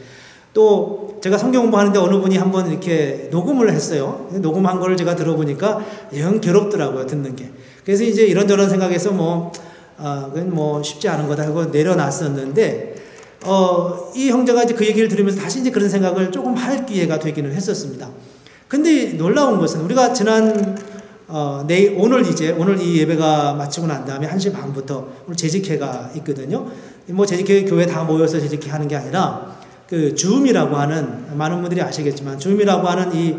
또 제가 성경 공부하는데 어느 분이 한번 이렇게 녹음을 했어요. 녹음한 걸 제가 들어보니까 영 괴롭더라고요, 듣는 게. 그래서 이제 이런저런 생각해서 그건 뭐 쉽지 않은 거다 하고 내려놨었는데, 이 형제가 이제 그 얘기를 들으면서 다시 이제 그런 생각을 조금 할 기회가 되기는 했었습니다. 근데 놀라운 것은 우리가 오늘 이 예배가 마치고 난 다음에 1시 반부터 오늘 재직회가 있거든요. 뭐 재직회 교회 다 모여서 재직회 하는 게 아니라 그 줌이라고 하는, 많은 분들이 아시겠지만 줌이라고 하는 이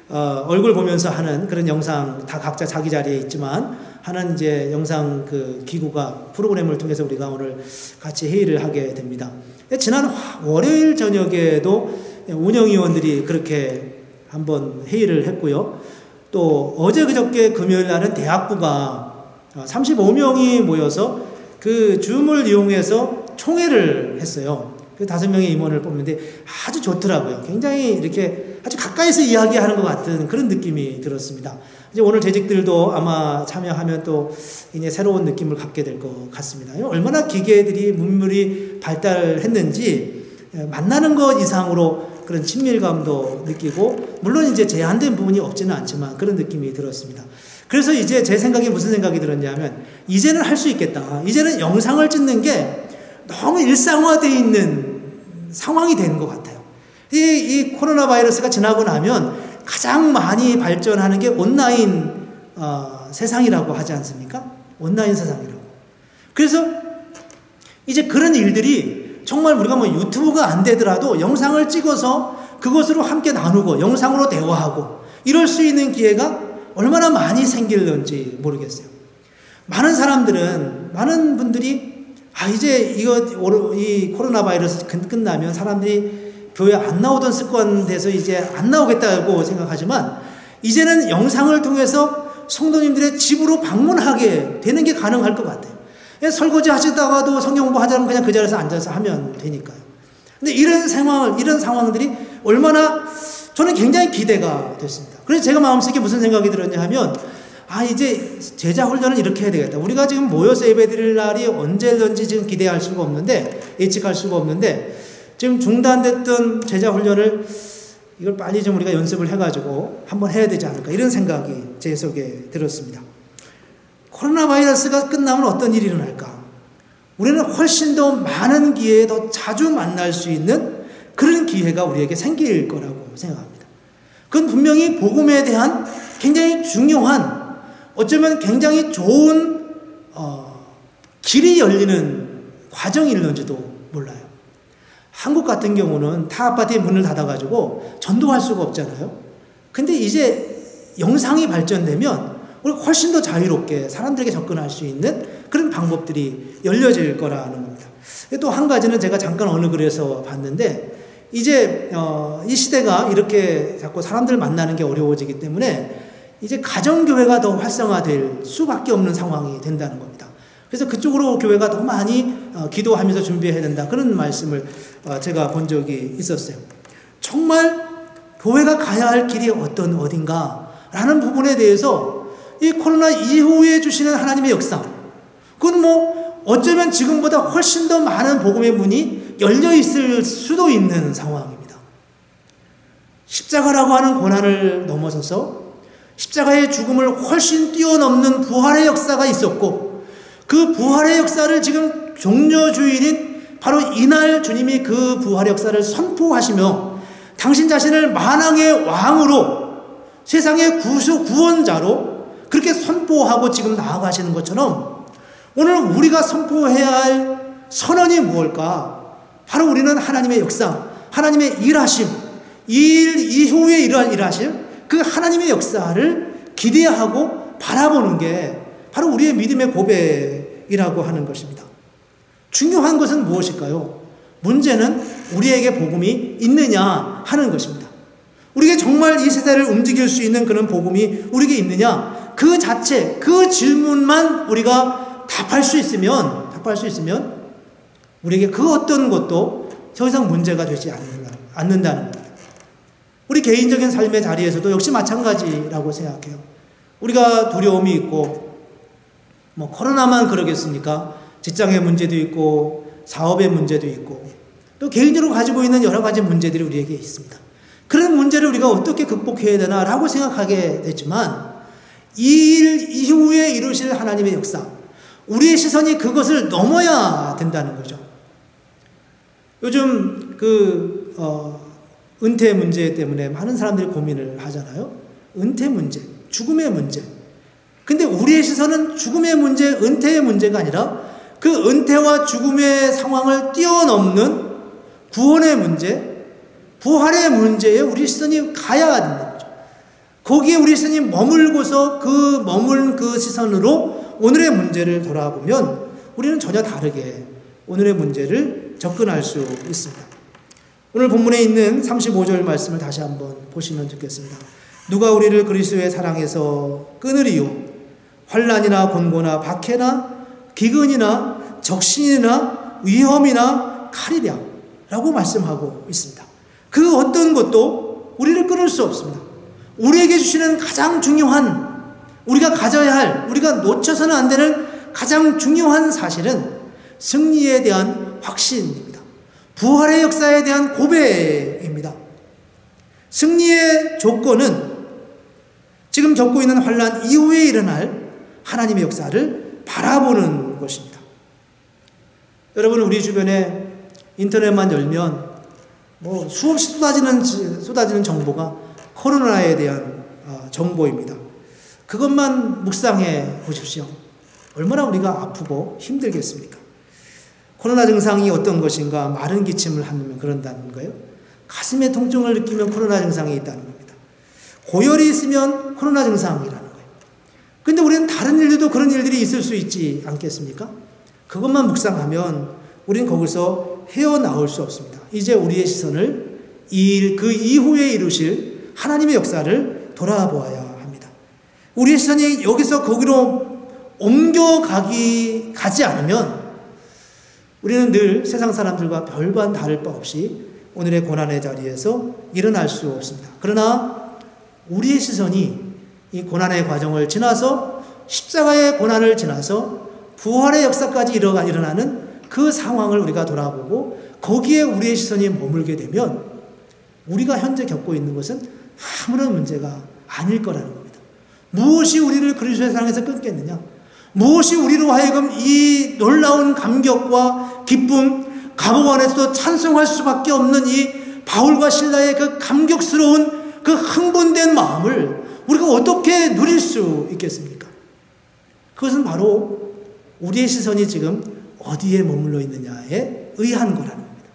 얼굴 보면서 하는 그런 영상, 다 각자 자기 자리에 있지만 하는 이제 영상 그 기구가 프로그램을 통해서 우리가 오늘 같이 회의를 하게 됩니다. 지난 월요일 저녁에도 운영위원들이 그렇게 한번 회의를 했고요. 또 어제 그저께 금요일 날은 대학부가 35명이 모여서 그 줌을 이용해서 총회를 했어요. 그 5명의 임원을 뽑는데 아주 좋더라고요. 굉장히 이렇게 아주 가까이서 이야기하는 것 같은 그런 느낌이 들었습니다. 이제 오늘 재직들도 아마 참여하면 또 이제 새로운 느낌을 갖게 될 것 같습니다. 얼마나 기계들이 문물이 발달했는지 만나는 것 이상으로 그런 친밀감도 느끼고, 물론 이제 제한된 부분이 없지는 않지만 그런 느낌이 들었습니다. 그래서 이제 제 생각에 무슨 생각이 들었냐면, 이제는 할 수 있겠다. 이제는 영상을 찍는 게 너무 일상화되어 있는 상황이 되는 것 같아요. 이 코로나 바이러스가 지나고 나면 가장 많이 발전하는 게 온라인 세상이라고 하지 않습니까? 온라인 세상이라고. 그래서 이제 그런 일들이 정말 우리가 뭐 유튜브가 안 되더라도 영상을 찍어서 그것으로 함께 나누고 영상으로 대화하고 이럴 수 있는 기회가 얼마나 많이 생길는지 모르겠어요. 많은 분들이 이제 이 코로나 바이러스 끝나면 사람들이 교회 안 나오던 습관 돼서 이제 안 나오겠다고 생각하지만, 이제는 영상을 통해서 성도님들의 집으로 방문하게 되는 게 가능할 것 같아요. 설거지 하시다가도 성경 공부 하자면 그냥 그 자리에서 앉아서 하면 되니까요. 근데 이런 상황들이 얼마나 저는 굉장히 기대가 됐습니다. 그래서 제가 마음속에 무슨 생각이 들었냐 하면, 이제 제자 훈련은 이렇게 해야 되겠다. 우리가 지금 모여서 예배드릴 날이 언제든지 지금 기대할 수가 없는데, 예측할 수가 없는데, 지금 중단됐던 제자 훈련을 이걸 빨리 좀 우리가 연습을 해가지고 한번 해야 되지 않을까, 이런 생각이 제 속에 들었습니다. 코로나 바이러스가 끝나면 어떤 일이 일어날까? 우리는 훨씬 더 많은 기회에 더 자주 만날 수 있는 그런 기회가 우리에게 생길 거라고 생각합니다. 그건 분명히 복음에 대한 굉장히 중요한, 어쩌면 굉장히 좋은 길이 열리는 과정이 있는지도 몰라요. 한국 같은 경우는 타 아파트의 문을 닫아가지고 전도할 수가 없잖아요. 근데 이제 영상이 발전되면 우리가 훨씬 더 자유롭게 사람들에게 접근할 수 있는 그런 방법들이 열려질 거라는 겁니다. 또 한 가지는 제가 잠깐 어느 글에서 봤는데, 이제 이 시대가 이렇게 자꾸 사람들 만나는 게 어려워지기 때문에 이제 가정교회가 더 활성화될 수밖에 없는 상황이 된다는 겁니다. 그래서 그쪽으로 교회가 더 많이 기도하면서 준비해야 된다, 그런 말씀을 제가 본 적이 있었어요. 정말 교회가 가야 할 길이 어딘가 라는 부분에 대해서 이 코로나 이후에 주시는 하나님의 역사, 그건 뭐 어쩌면 지금보다 훨씬 더 많은 복음의 문이 열려 있을 수도 있는 상황입니다. 십자가라고 하는 고난을 넘어서서 십자가의 죽음을 훨씬 뛰어넘는 부활의 역사가 있었고, 그 부활의 역사를 지금 종려주일인 바로 이날 주님이 그 부활의 역사를 선포하시며 당신 자신을 만왕의 왕으로, 세상의 구원자로 그렇게 선포하고 지금 나아가시는 것처럼, 오늘 우리가 선포해야 할 선언이 무엇일까? 바로 우리는 하나님의 역사, 하나님의 일하심, 일 이후에 일하실 그 하나님의 역사를 기대하고 바라보는 게 바로 우리의 믿음의 고백이라고 하는 것입니다. 중요한 것은 무엇일까요? 문제는 우리에게 복음이 있느냐 하는 것입니다. 우리에게 정말 이 세대를 움직일 수 있는 그런 복음이 우리에게 있느냐, 그 자체, 그 질문만 우리가 답할 수 있으면 우리에게 그 어떤 것도 더 이상 문제가 되지 않는다는 겁니다. 우리 개인적인 삶의 자리에서도 역시 마찬가지라고 생각해요. 우리가 두려움이 있고 뭐 코로나만 그러겠습니까? 직장의 문제도 있고 사업의 문제도 있고 또 개인적으로 가지고 있는 여러 가지 문제들이 우리에게 있습니다. 그런 문제를 우리가 어떻게 극복해야 되나라고 생각하게 되지만 이 일 이후에 이루실 하나님의 역사, 우리의 시선이 그것을 넘어야 된다는 거죠. 요즘 은퇴 문제 때문에 많은 사람들이 고민을 하잖아요. 은퇴 문제, 죽음의 문제. 근데 우리의 시선은 죽음의 문제, 은퇴의 문제가 아니라 그 은퇴와 죽음의 상황을 뛰어넘는 구원의 문제, 부활의 문제에 우리 시선이 가야 된다는 거죠. 거기에 우리 시선이 머물고서 그 머문 그 시선으로 오늘의 문제를 돌아보면 우리는 전혀 다르게 오늘의 문제를 접근할 수 있습니다. 오늘 본문에 있는 35절 말씀을 다시 한번 보시면 좋겠습니다. 누가 우리를 그리스도의 사랑에서 끊으리요? 환난이나 곤고나 박해나 기근이나 적신이나 위험이나 칼이랴 라고 말씀하고 있습니다. 그 어떤 것도 우리를 끊을 수 없습니다. 우리에게 주시는 가장 중요한, 우리가 가져야 할, 우리가 놓쳐서는 안 되는 가장 중요한 사실은 승리에 대한 확신입니다. 부활의 역사에 대한 고백입니다. 승리의 조건은 지금 겪고 있는 환난 이후에 일어날 하나님의 역사를 바라보는 것입니다. 여러분, 우리 주변에 인터넷만 열면 뭐 수없이 쏟아지는 정보가 코로나에 대한 정보입니다. 그것만 묵상해 보십시오. 얼마나 우리가 아프고 힘들겠습니까? 코로나 증상이 어떤 것인가? 마른 기침을 하면 그런다는 거예요. 가슴에 통증을 느끼면 코로나 증상이 있다는 겁니다. 고열이 있으면 코로나 증상이라는 거예요. 근데 우리는 다른 일들도 그런 일들이 있을 수 있지 않겠습니까? 그것만 묵상하면 우리는 거기서 헤어나올 수 없습니다. 이제 우리의 시선을 그 이후에 이루실 하나님의 역사를 돌아보아야 합니다. 우리의 시선이 여기서 거기로 가지 않으면 우리는 늘 세상 사람들과 별반 다를 바 없이 오늘의 고난의 자리에서 일어날 수 없습니다. 그러나 우리의 시선이 이 고난의 과정을 지나서 십자가의 고난을 지나서 부활의 역사까지 일어나는 그 상황을 우리가 돌아보고 거기에 우리의 시선이 머물게 되면 우리가 현재 겪고 있는 것은 아무런 문제가 아닐 거라는 겁니다. 무엇이 우리를 그리스도의 사랑에서 끊겠느냐? 무엇이 우리로 하여금 이 놀라운 감격과 기쁨, 감옥 안에서도 찬송할 수밖에 없는 이 바울과 실라의 그 감격스러운 그 흥분된 마음을 우리가 어떻게 누릴 수 있겠습니까? 그것은 바로 우리의 시선이 지금 어디에 머물러 있느냐에 의한 거라는 겁니다.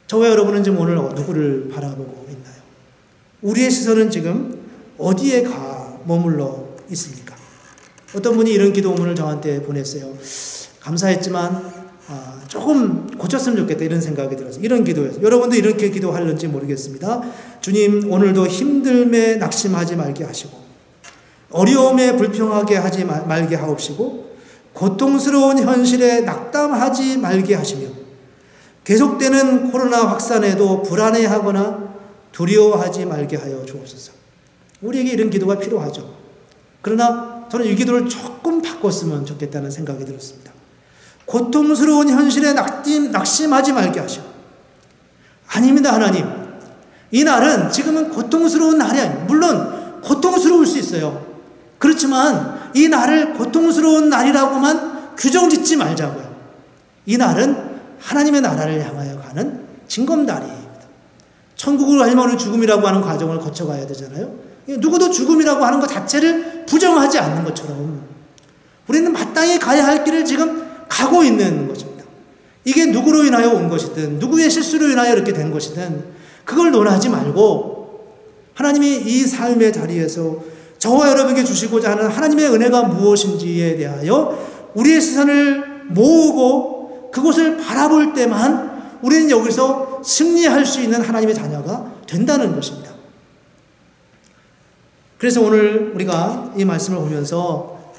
저와 여러분은 지금 오늘 누구를 바라보고 있나요? 우리의 시선은 지금 어디에 머물러 있습니까? 어떤 분이 이런 기도문을 저한테 보냈어요. 감사했지만 조금 고쳤으면 좋겠다 이런 생각이 들어서 이런 기도였어요. 여러분도 이렇게 기도하는지 모르겠습니다. 주님, 오늘도 힘듦에 낙심하지 말게 하시고 어려움에 불평하게 하지 말게 하옵시고 고통스러운 현실에 낙담하지 말게 하시며 계속되는 코로나 확산에도 불안해하거나 두려워하지 말게 하여 주옵소서. 우리에게 이런 기도가 필요하죠. 그러나 저는 이 기도를 조금 바꿨으면 좋겠다는 생각이 들었습니다. 고통스러운 현실에 낙심하지 말게 하시고, 아닙니다 하나님, 이 날은 지금은 고통스러운 날이 아니에요. 물론 고통스러울 수 있어요. 그렇지만 이 날을 고통스러운 날이라고만 규정짓지 말자고요. 이 날은 하나님의 나라를 향하여 가는 징검다리입니다. 천국을 가려면 죽음이라고 하는 과정을 거쳐가야 되잖아요. 누구도 죽음이라고 하는 것 자체를 부정하지 않는 것처럼 우리는 마땅히 가야 할 길을 지금 가고 있는 것입니다. 이게 누구로 인하여 온 것이든 누구의 실수로 인하여 이렇게 된 것이든 그걸 논하지 말고 하나님이 이 삶의 자리에서 저와 여러분에게 주시고자 하는 하나님의 은혜가 무엇인지에 대하여 우리의 시선을 모으고 그곳을 바라볼 때만 우리는 여기서 승리할 수 있는 하나님의 자녀가 된다는 것입니다. 그래서 오늘 우리가 이 말씀을 보면서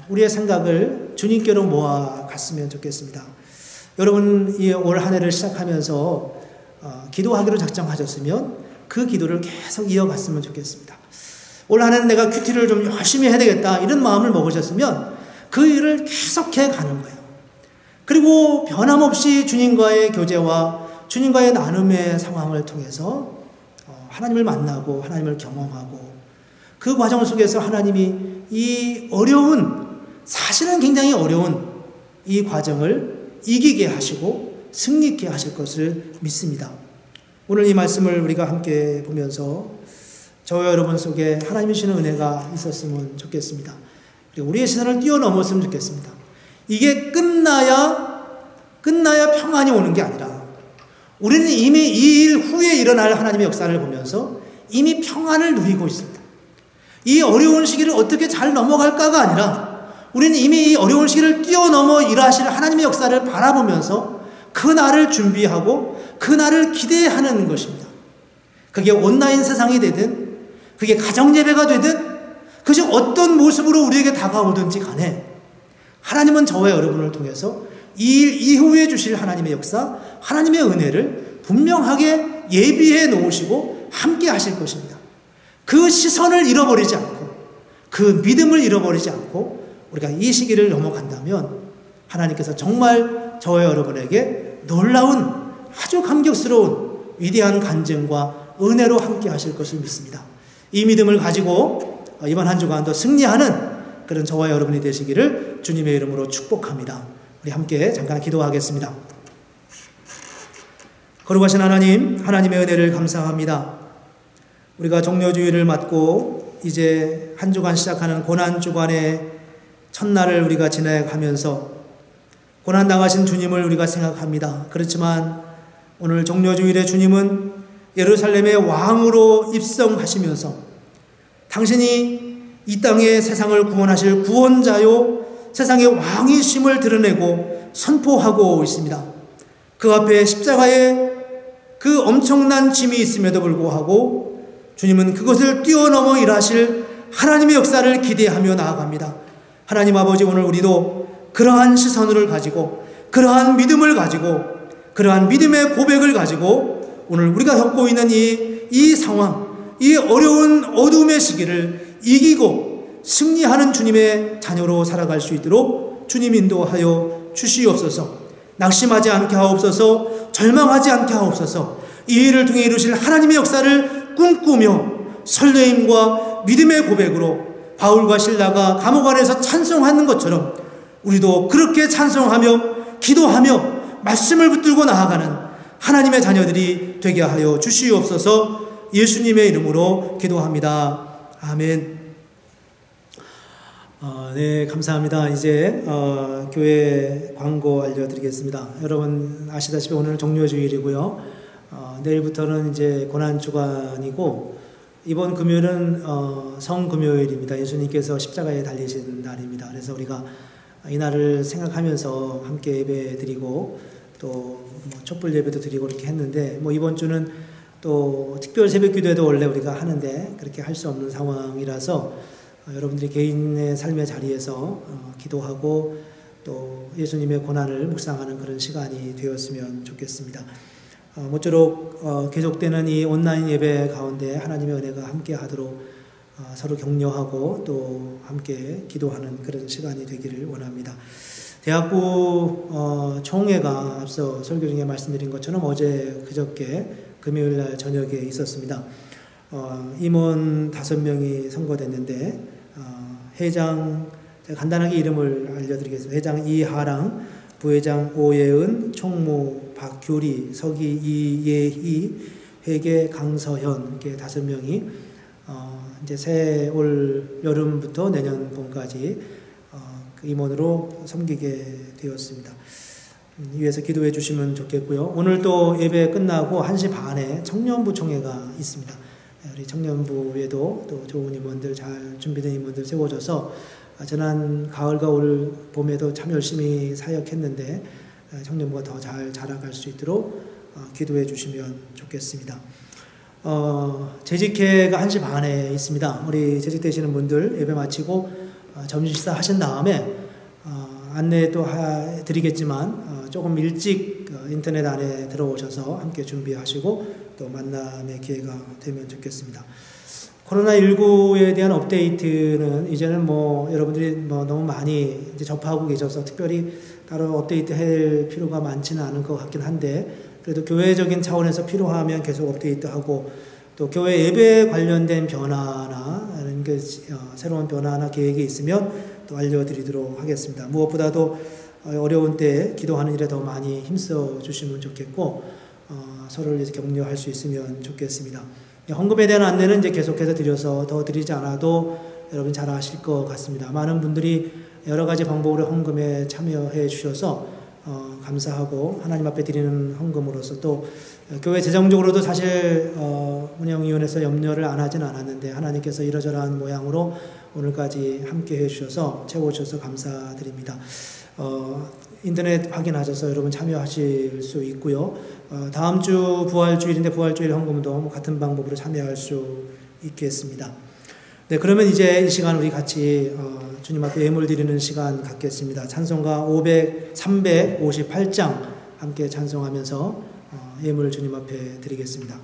우리의 생각을 주님께로 모아갔으면 좋겠습니다. 여러분, 올 한 해를 시작하면서 기도하기로 작정하셨으면 그 기도를 계속 이어갔으면 좋겠습니다. 올 한 해는 내가 큐티를 좀 열심히 해야 되겠다 이런 마음을 먹으셨으면 그 일을 계속해 가는 거예요. 그리고 변함없이 주님과의 교제와 주님과의 나눔의 상황을 통해서 하나님을 만나고 하나님을 경험하고 그 과정 속에서 하나님이 이 어려운, 사실은 굉장히 어려운 이 과정을 이기게 하시고 승리케 하실 것을 믿습니다. 오늘 이 말씀을 우리가 함께 보면서 저와 여러분 속에 하나님이 주시는 은혜가 있었으면 좋겠습니다. 그리고 우리의 시선을 뛰어넘었으면 좋겠습니다. 이게 끝나야 평안이 오는 게 아니라 우리는 이미 이 일 후에 일어날 하나님의 역사를 보면서 이미 평안을 누리고 있습니다. 이 어려운 시기를 어떻게 잘 넘어갈까가 아니라 우리는 이미 이 어려운 시기를 뛰어넘어 일하실 하나님의 역사를 바라보면서 그 날을 준비하고 그 날을 기대하는 것입니다. 그게 온라인 세상이 되든 그게 가정예배가 되든 그것이 어떤 모습으로 우리에게 다가오든지 간에 하나님은 저와 여러분을 통해서 이 일 이후에 주실 하나님의 역사, 하나님의 은혜를 분명하게 예비해 놓으시고 함께 하실 것입니다. 그 시선을 잃어버리지 않고 그 믿음을 잃어버리지 않고 우리가 이 시기를 넘어간다면 하나님께서 정말 저와 여러분에게 놀라운 아주 감격스러운 위대한 간증과 은혜로 함께 하실 것을 믿습니다. 이 믿음을 가지고 이번 한 주간도 승리하는 그런 저와 여러분이 되시기를 주님의 이름으로 축복합니다. 우리 함께 잠깐 기도하겠습니다. 거룩하신 하나님, 하나님의 은혜를 감사합니다. 우리가 종료주일을 맞고 이제 한 주간 시작하는 고난주간의 첫날을 우리가 지나가면서 고난당하신 주님을 우리가 생각합니다. 그렇지만 오늘 종료주일에 주님은 예루살렘의 왕으로 입성하시면서 당신이 이 땅의 세상을 구원하실 구원자요 세상의 왕이심을 드러내고 선포하고 있습니다. 그 앞에 십자가에 그 엄청난 짐이 있음에도 불구하고 주님은 그것을 뛰어넘어 일하실 하나님의 역사를 기대하며 나아갑니다. 하나님 아버지, 오늘 우리도 그러한 시선을 가지고 그러한 믿음을 가지고 그러한 믿음의 고백을 가지고 오늘 우리가 겪고 있는 이 상황, 이 어려운 어둠의 시기를 이기고 승리하는 주님의 자녀로 살아갈 수 있도록 주님 인도하여 주시옵소서. 낙심하지 않게 하옵소서. 절망하지 않게 하옵소서. 이 일을 통해 이루실 하나님의 역사를 꿈꾸며 설레임과 믿음의 고백으로 바울과 실라가 감옥 안에서 찬송하는 것처럼 우리도 그렇게 찬송하며 기도하며 말씀을 붙들고 나아가는 하나님의 자녀들이 되게 하여 주시옵소서. 예수님의 이름으로 기도합니다. 아멘. 네, 감사합니다. 이제 교회 광고 알려드리겠습니다. 여러분 아시다시피 오늘은 종료주일이고요. 내일부터는 이제 고난주간이고 이번 금요일은 성금요일입니다. 예수님께서 십자가에 달리신 날입니다. 그래서 우리가 이 날을 생각하면서 함께 예배드리고 또 촛불 예배도 드리고 이렇게 했는데 이번 주는 또 특별 새벽 기도회도 원래 우리가 하는데 그렇게 할 수 없는 상황이라서 여러분들이 개인의 삶의 자리에서 기도하고 또 예수님의 고난을 묵상하는 그런 시간이 되었으면 좋겠습니다. 모쪼록 계속되는 이 온라인 예배 가운데 하나님의 은혜가 함께 하도록 서로 격려하고 또 함께 기도하는 그런 시간이 되기를 원합니다. 대학부 총회가 앞서 설교 중에 말씀드린 것처럼 어제 그저께 금요일날 저녁에 있었습니다. 임원 5명이 선거됐는데 회장, 제가 간단하게 이름을 알려드리겠습니다. 회장 이하랑, 부회장 오예은, 총무 박규리, 서기 이예희, 회계 강서현, 이렇게 5명이 이제 올 여름부터 내년 봄까지 그 임원으로 섬기게 되었습니다. 위에서 기도해 주시면 좋겠고요. 오늘 또 예배 끝나고 1시 반에 청년부 총회가 있습니다. 우리 청년부에도 또 좋은 임원들, 잘 준비된 임원들 세워져서 지난 가을과 올 봄에도 참 열심히 사역했는데 청년부가 더 잘 자라갈 수 있도록 기도해 주시면 좋겠습니다. 재직회가 1시 반에 있습니다. 우리 재직되시는 분들 예배 마치고 점심 식사 하신 다음에 안내 또 드리겠지만 조금 일찍 인터넷 안에 들어오셔서 함께 준비하시고 또 만남의 기회가 되면 좋겠습니다. 코로나19에 대한 업데이트는 이제는 뭐 여러분들이 뭐 너무 많이 이제 접하고 계셔서 특별히 따로 업데이트 할 필요가 많지는 않은 것 같긴 한데, 그래도 교회적인 차원에서 필요하면 계속 업데이트하고, 또 교회 예배에 관련된 변화나 이런 게 새로운 변화나 계획이 있으면 또 알려드리도록 하겠습니다. 무엇보다도 어려운 때 기도하는 일에 더 많이 힘써 주시면 좋겠고, 서로를 이제 격려할 수 있으면 좋겠습니다. 헌금에 대한 안내는 이제 계속해서 드려서 더 드리지 않아도 여러분 잘 아실 것 같습니다. 많은 분들이 여러 가지 방법으로 헌금에 참여해 주셔서 감사하고, 하나님 앞에 드리는 헌금으로서 또 교회 재정적으로도 사실 운영위원회에서 염려를 안 하진 않았는데, 하나님께서 이러저러한 모양으로 오늘까지 함께 해주셔서 채워주셔서 감사드립니다. 인터넷 확인하셔서 여러분 참여하실 수 있고요. 다음 주 부활주일인데 부활주일 헌금도 같은 방법으로 참여할 수 있겠습니다. 네, 그러면 이제 이 시간 우리 같이 주님 앞에 예물 드리는 시간 갖겠습니다. 찬송가 358장 함께 찬송하면서 예물 주님 앞에 드리겠습니다.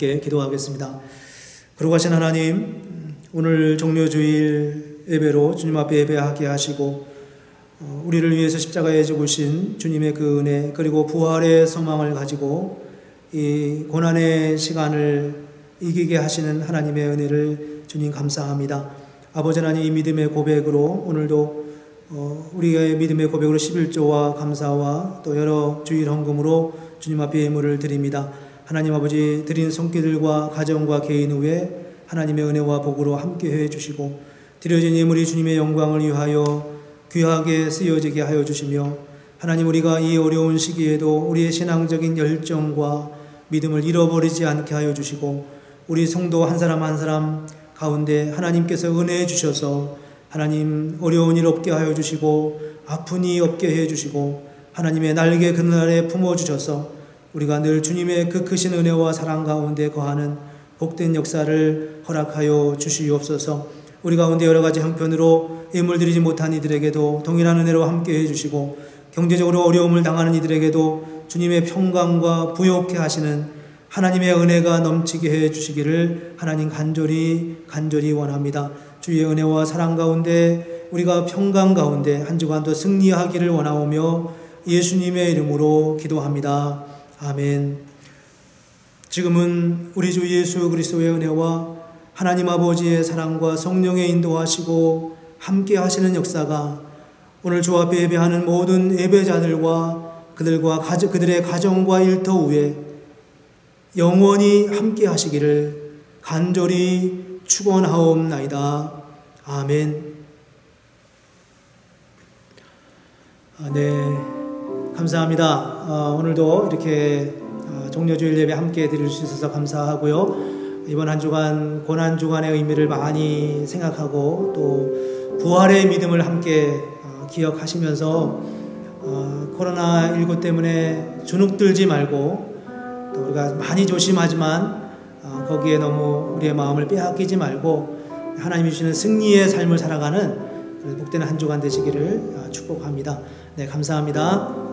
함께 기도하겠습니다. 거룩하신 하나님, 오늘 종료주일 예배로 주님 앞에 예배하게 하시고 우리를 위해서 십자가에 죽으신 주님의 그 은혜, 그리고 부활의 소망을 가지고 이 고난의 시간을 이기게 하시는 하나님의 은혜를 주님 감사합니다. 아버지 하나님, 이 믿음의 고백으로 오늘도 우리의 믿음의 고백으로 11조와 감사와 또 여러 주일 헌금으로 주님 앞에 예물을 드립니다. 하나님 아버지, 드린 손길들과 가정과 개인 후에 하나님의 은혜와 복으로 함께해 주시고 드려진 예물이 주님의 영광을 위하여 귀하게 쓰여지게 하여 주시며, 하나님, 우리가 이 어려운 시기에도 우리의 신앙적인 열정과 믿음을 잃어버리지 않게 하여 주시고 우리 성도 한 사람 한 사람 가운데 하나님께서 은혜해 주셔서 하나님 어려운 일 없게 하여 주시고 아픈 이 없게 해주시고 하나님의 날개 그늘에 품어주셔서 우리가 늘 주님의 그 크신 은혜와 사랑 가운데 거하는 복된 역사를 허락하여 주시옵소서. 우리 가운데 여러 가지 형편으로 예물 드리지 못한 이들에게도 동일한 은혜로 함께 해주시고 경제적으로 어려움을 당하는 이들에게도 주님의 평강과 부요케 하시는 하나님의 은혜가 넘치게 해주시기를 하나님 간절히 원합니다. 주의 은혜와 사랑 가운데 우리가 평강 가운데 한 주간도 승리하기를 원하오며 예수님의 이름으로 기도합니다. 아멘. 지금은 우리 주 예수 그리스도의 은혜와 하나님 아버지의 사랑과 성령의 인도하시고 함께 하시는 역사가 오늘 주 앞에 예배하는 모든 예배자들과 그들의 가정과 일터 위에 영원히 함께 하시기를 간절히 축원하옵나이다. 아멘. 네, 감사합니다. 오늘도 이렇게 종려주일 예배 함께 드릴 수 있어서 감사하고요. 이번 한 주간 고난주간의 의미를 많이 생각하고 또 부활의 믿음을 함께 기억하시면서 코로나19 때문에 주눅들지 말고 또 우리가 많이 조심하지만 거기에 너무 우리의 마음을 빼앗기지 말고 하나님이 주시는 승리의 삶을 살아가는 복되는 한 주간 되시기를 축복합니다. 네, 감사합니다.